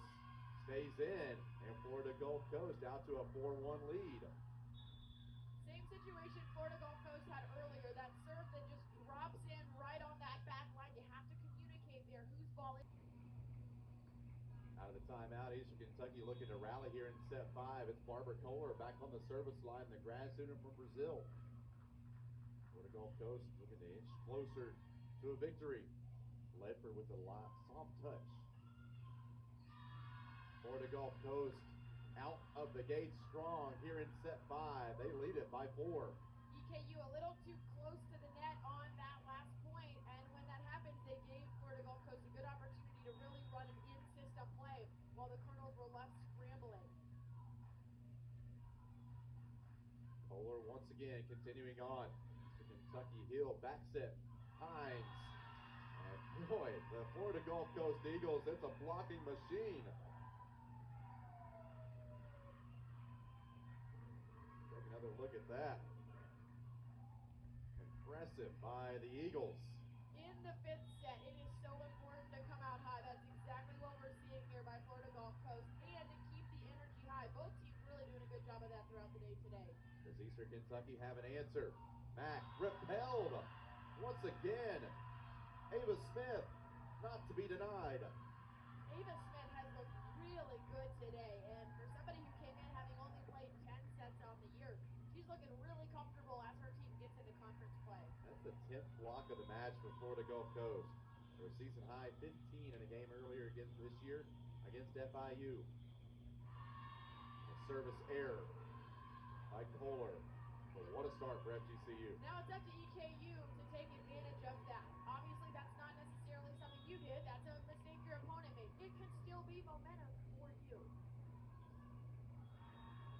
stays in, and Florida Gulf Coast out to a 4-1 lead. Same situation Florida Gulf Coast had earlier. That serve that just drops in right on that back line. You have to communicate there. Whose ball is? Out of the timeout, Eastern Kentucky looking to rally here in set 5. It's Barbara Kohler back on the service line, the grad student from Brazil. Florida Gulf Coast looking to inch closer to a victory. Ledford with a soft touch. Florida Gulf Coast out of the gate strong here in set 5. They lead it by 4. EKU a little too close to the net on that last point, and when that happens, they gave Florida Gulf Coast a good opportunity to really run an in-system play while the Colonels were left scrambling. Kohler once again continuing on to Kentucky. Hill back set. Hines. And boy, the Florida Gulf Coast Eagles, it's a blocking machine. Take another look at that. Impressive by the Eagles. In the 5th set, it is so important to come out high. That's exactly what we're seeing here by Florida Gulf Coast, and to keep the energy high. Both teams really doing a good job of that throughout the day today. Does Eastern Kentucky have an answer? Mack repelled once again. Ava Smith, not to be denied. Ava Smith has looked really good today, and for somebody who came in having only played 10 sets on the year, she's looking really comfortable as her team gets into conference play. That's the 10th block of the match for Florida Gulf Coast. Their season high 15 in a game earlier against this year against FIU. A service error by Kohler. But what a start for FGCU. Now it's up to EKU to take advantage of that. Obviously, that's not necessarily something you did. That's a mistake your opponent made. It could still be momentum for you.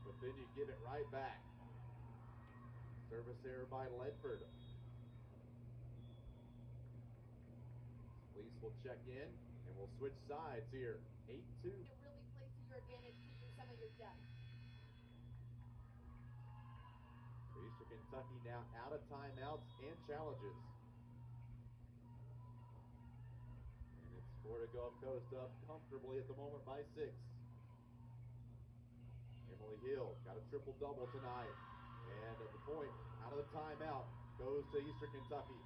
But then you give it right back. Service error by Ledford. Police will check in, and we'll switch sides here. 8-2. It really plays to your advantage to use some of your depth. Eastern Kentucky now out of timeouts and challenges. And it's Florida Gulf Coast up comfortably at the moment by 6. Emily Hill got a triple-double tonight. And at the point, out of the timeout, goes to Eastern Kentucky.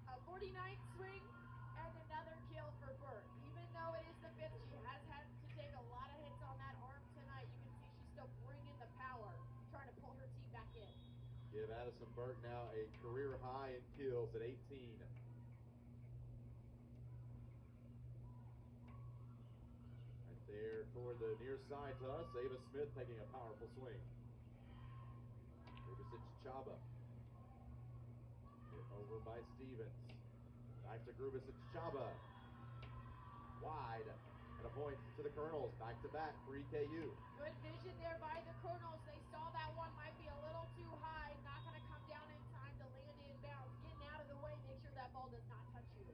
A 49th swing and another kill for Burke. Even though it is the 5th, she has had to take a lot of hits on that arm tonight. You can see she's still bringing the power, trying to pull her team back in. Give Addison Burke now a career high in kills at 18. Right there toward the near side to us, Ava Smith taking a powerful swing. Grubicic Chaba. Hit over by Stevens. Back to Grubicic Chaba. Wide. And a point to the Colonels. Back to back for EKU. Good vision there by the Colonels. They saw that one might be a little too high. Not going to come down in time to land inbounds. Getting out of the way. Make sure that ball does not touch you.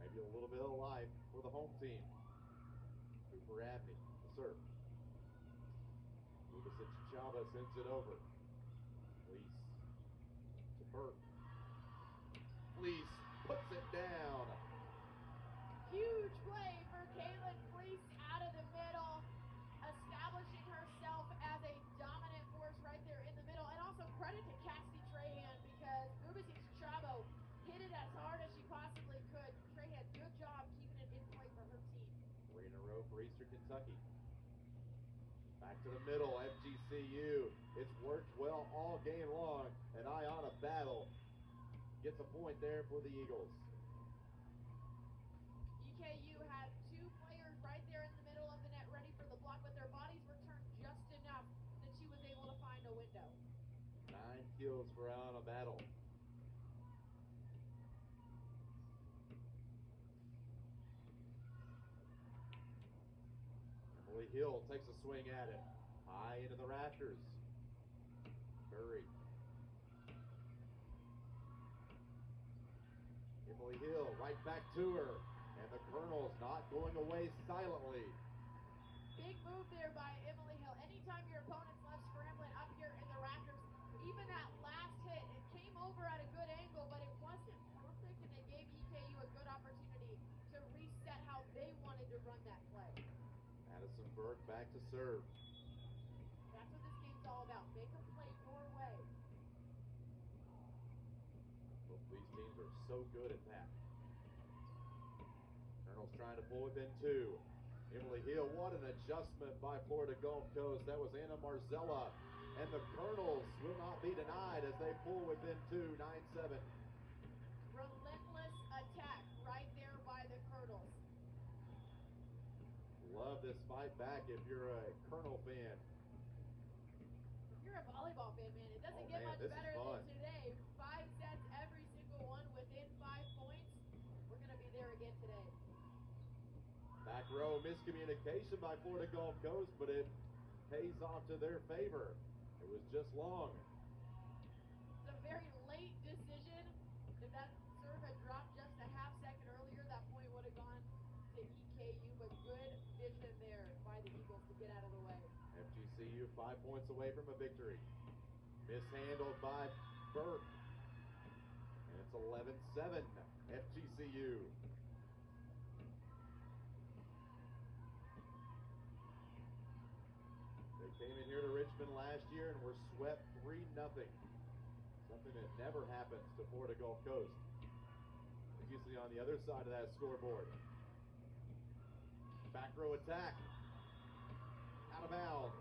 Maybe a little bit of life for the home team. Cooper Abney, the serve. Grubicic Chaba sends it over. Fleece to Burke. Fleece puts it down. Huge play for Caitlin Fleece out of the middle, establishing herself as a dominant force right there in the middle. And also credit to Cassidy Trahan, because Grubicic Chaba hit throw for Eastern Kentucky. Back to the middle, FGCU. It's worked well all game long. An Iona battle gets a point there for the Eagles. EKU had two players right there in the middle of the net ready for the block, but their bodies were turned just enough that she was able to find a window. 9 kills for Iona battle. Emily Hill takes a swing at it. High into the rafters. Curry. Emily Hill right back to her. And the Colonels not going away silently. Big move there by Emily Hill. Anytime your opponent's left scrambling up here in the rafters, even that last hit, it came over at a good angle, but it wasn't perfect, and it gave EKU a good opportunity to reset how they wanted to run that play. Madison Burke back to serve. That's what this game's all about. Make a play your way. Both these teams are so good at that. Colonels trying to pull within 2. Emily Hill, what an adjustment by Florida Gulf Coast. That was Anna Marzella. And the Colonels will not be denied as they pull within 2, 9-7. Relentless attack right there by the Colonels. Love this fight back if you're a Colonel fan. If you're a volleyball fan, man, it doesn't get much this better is fun. than today. 5 sets, every single one within 5 points. We're going to be there again today. Back row miscommunication by Florida Gulf Coast, but it pays off to their favor. It was just long. It's a very late decision. If that serve had dropped just a half second earlier, that point would have gone to EKU, but good vision there by the Eagles to get out of the way. FGCU 5 points away from a victory. Mishandled by Burke. And it's 11-7 FGCU. They came in here to Richmond last year and were swept 3-0. Something that never happens to Florida Gulf Coast. As you see on the other side of that scoreboard. Back row attack. Out of bounds.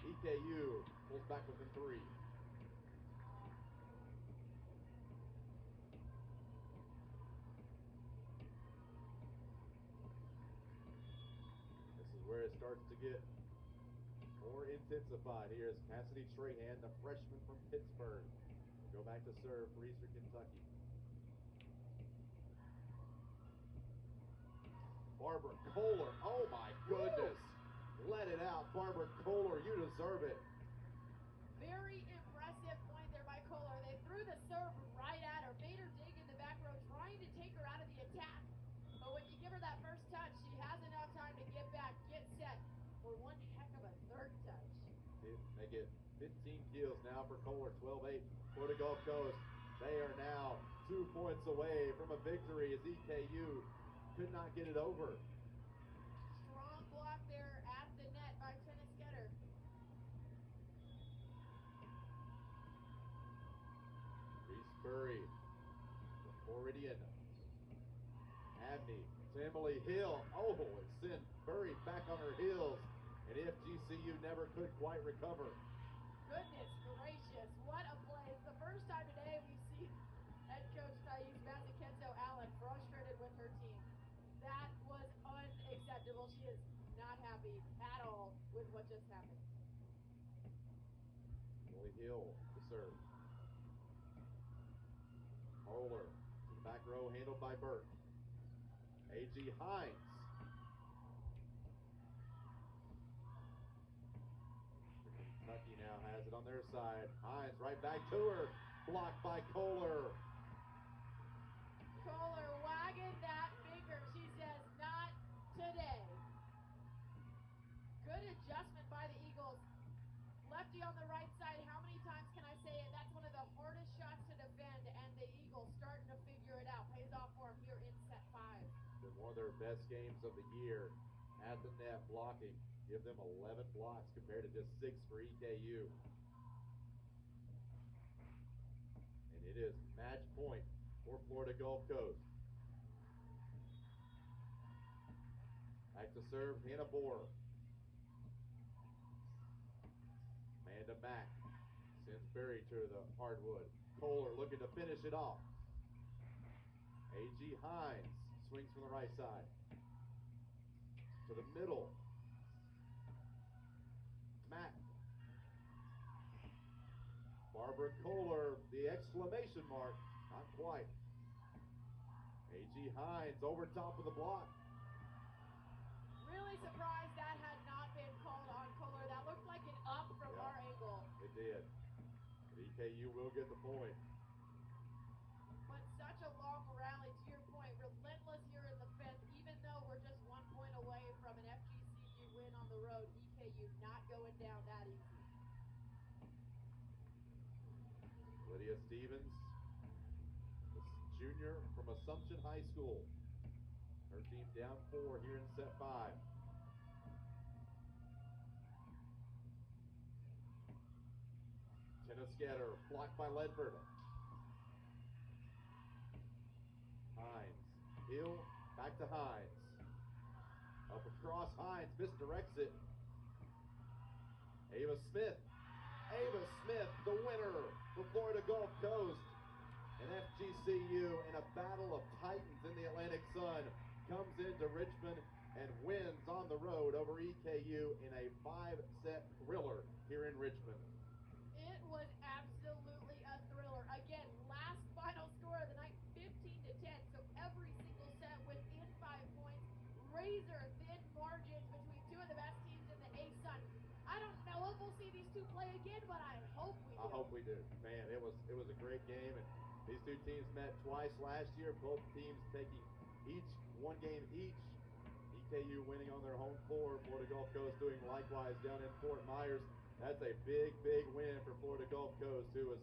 EKU pulls back within 3. This is where it starts to get more intensified. Here is Cassidy Trahan, the freshman from Pittsburgh. Go back to serve for Eastern Kentucky. Barbara Kohler, oh my goodness. Let it out, Barbara Kohler, you deserve it. Very impressive point there by Kohler. They threw the serve right at her, made her dig in the back row, trying to take her out of the attack. But when you give her that first touch, she has enough time to get back, get set for one heck of a third touch. They get 15 kills now for Kohler, 12-8. Florida Gulf Coast, they are now 2 points away from a victory as EKU could not get it over. Strong block there at the net by Tennis Getter. Reese Burry, Floridian. Abney to Emily Hill. Oh, it sent Burry back on her heels. And FGCU never could quite recover. Goodness gracious, what a play. It's the first time today we've seen head coach Thais Mazzucchello Allen frustrated with her team. That was unacceptable. She is not happy at all with what just happened. Emily Hill to serve. Kohler to the back row, handled by Burke. A.G. Hines. Kentucky now has it on their side. Hines right back to her. Blocked by Kohler. Kohler wagging that finger. She says, not today. Good adjustment by the Eagles. Lefty on the right side. How many times can I say it? That's one of the hardest shots to defend, and the Eagles starting to figure it out. Pays off for them here in set 5. Been one of their best games of the year at the net blocking. Give them 11 blocks compared to just 6 for EKU. And it is match point for Florida Gulf Coast. Back Back to serve, Hannah Bohr. Amanda Mack sends Berry to the hardwood. Kohler looking to finish it off. A.G. Hines swings from the right side. To the middle. Mack. Barbara Kohler, the exclamation mark. Not quite. A.G. Hines over top of the block. Really surprised that had not been called on Kohler. That looked like an up from our angle. It did. But EKU will get the point. But such a long rally, to your point, relentless here in the fifth, even though we're just 1 point away from an FGCU win on the road. EKU not going down that easy. Lydia Stevens, the junior from Assumption High School. Her team down 4 here in set 5. Tennis Getter blocked by Ledford. Hines, Hill, back to Hines. Up across, Hines misdirects it. Ava Smith, the winner for Florida Gulf Coast. And FGCU in a battle of titans in the Atlantic Sun comes into Richmond and wins on the road over EKU in a 5-set thriller here in Richmond. It was absolutely a thriller. Again, last final score of the night, 15-10. So every single set within 5 points. Razor thin margins between two of the best teams in the A-Sun. I don't know if we'll see these two play again, but I hope we do. I hope we do. Man, it was a great game, and these two teams met twice last year. Both teams taking each one game each. EKU winning on their home floor. Florida Gulf Coast doing likewise down in Fort Myers. That's a big win for Florida Gulf Coast, who is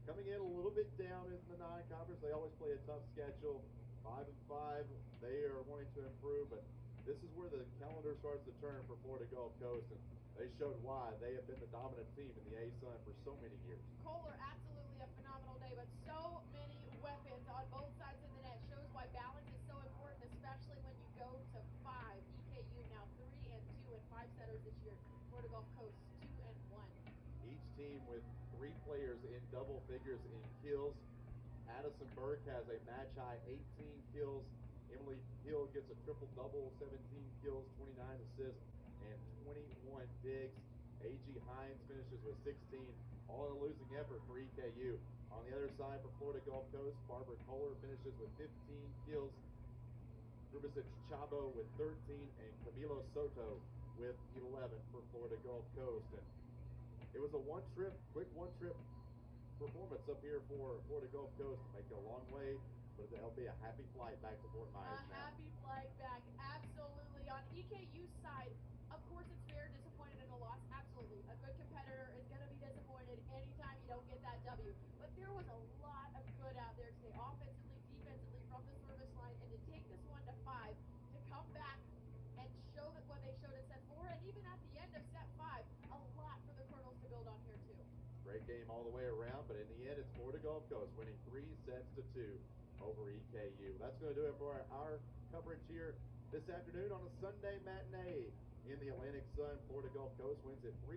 coming in a little bit down in the non-conference. They always play a tough schedule. 5-5. They are wanting to improve, but this is where the calendar starts to turn for Florida Gulf Coast, and they showed why they have been the dominant team in the A-Sun for so many years. Kohler, absolutely a phenomenal day, but so many weapons on both sides of the net. Shows why balance is so important, especially when you go to 5. EKU now 3-2 in 5-setters this year. Florida Gulf Coast 2-1. Each team with 3 players in double figures in kills. Addison Burke has a match high 18 kills. Emily Hill gets a triple-double, 17 kills, 29 assists, and 21 digs. A.G. Hines finishes with 16, all in a losing effort for EKU. On the other side for Florida Gulf Coast, Barbara Kohler finishes with 15 kills. Rubicic Chabo with 13, and Camilo Soto with 11 for Florida Gulf Coast. And it was a quick one-trip performance up here for Florida Gulf Coast. Make it a long way, but it'll be a happy flight back to Fort Myers now. Happy flight back, absolutely. On EKU's side, of course it's fair, disappointed in a loss, absolutely. A good competitor is going to be disappointed anytime you don't get that W. But there was a lot of good out there today, offensively, defensively, from the service line, and to take this one to 5, to come back and show that what they showed in set 4, and even at the end of set 5, a lot for the Colonels to build on here too. Great game all the way around, but in the end, it's Florida Gulf Coast winning 3-2 over EKU. That's going to do it for our coverage here this afternoon on a Sunday matinee in the Atlantic Sun. Florida Gulf Coast wins it 3-2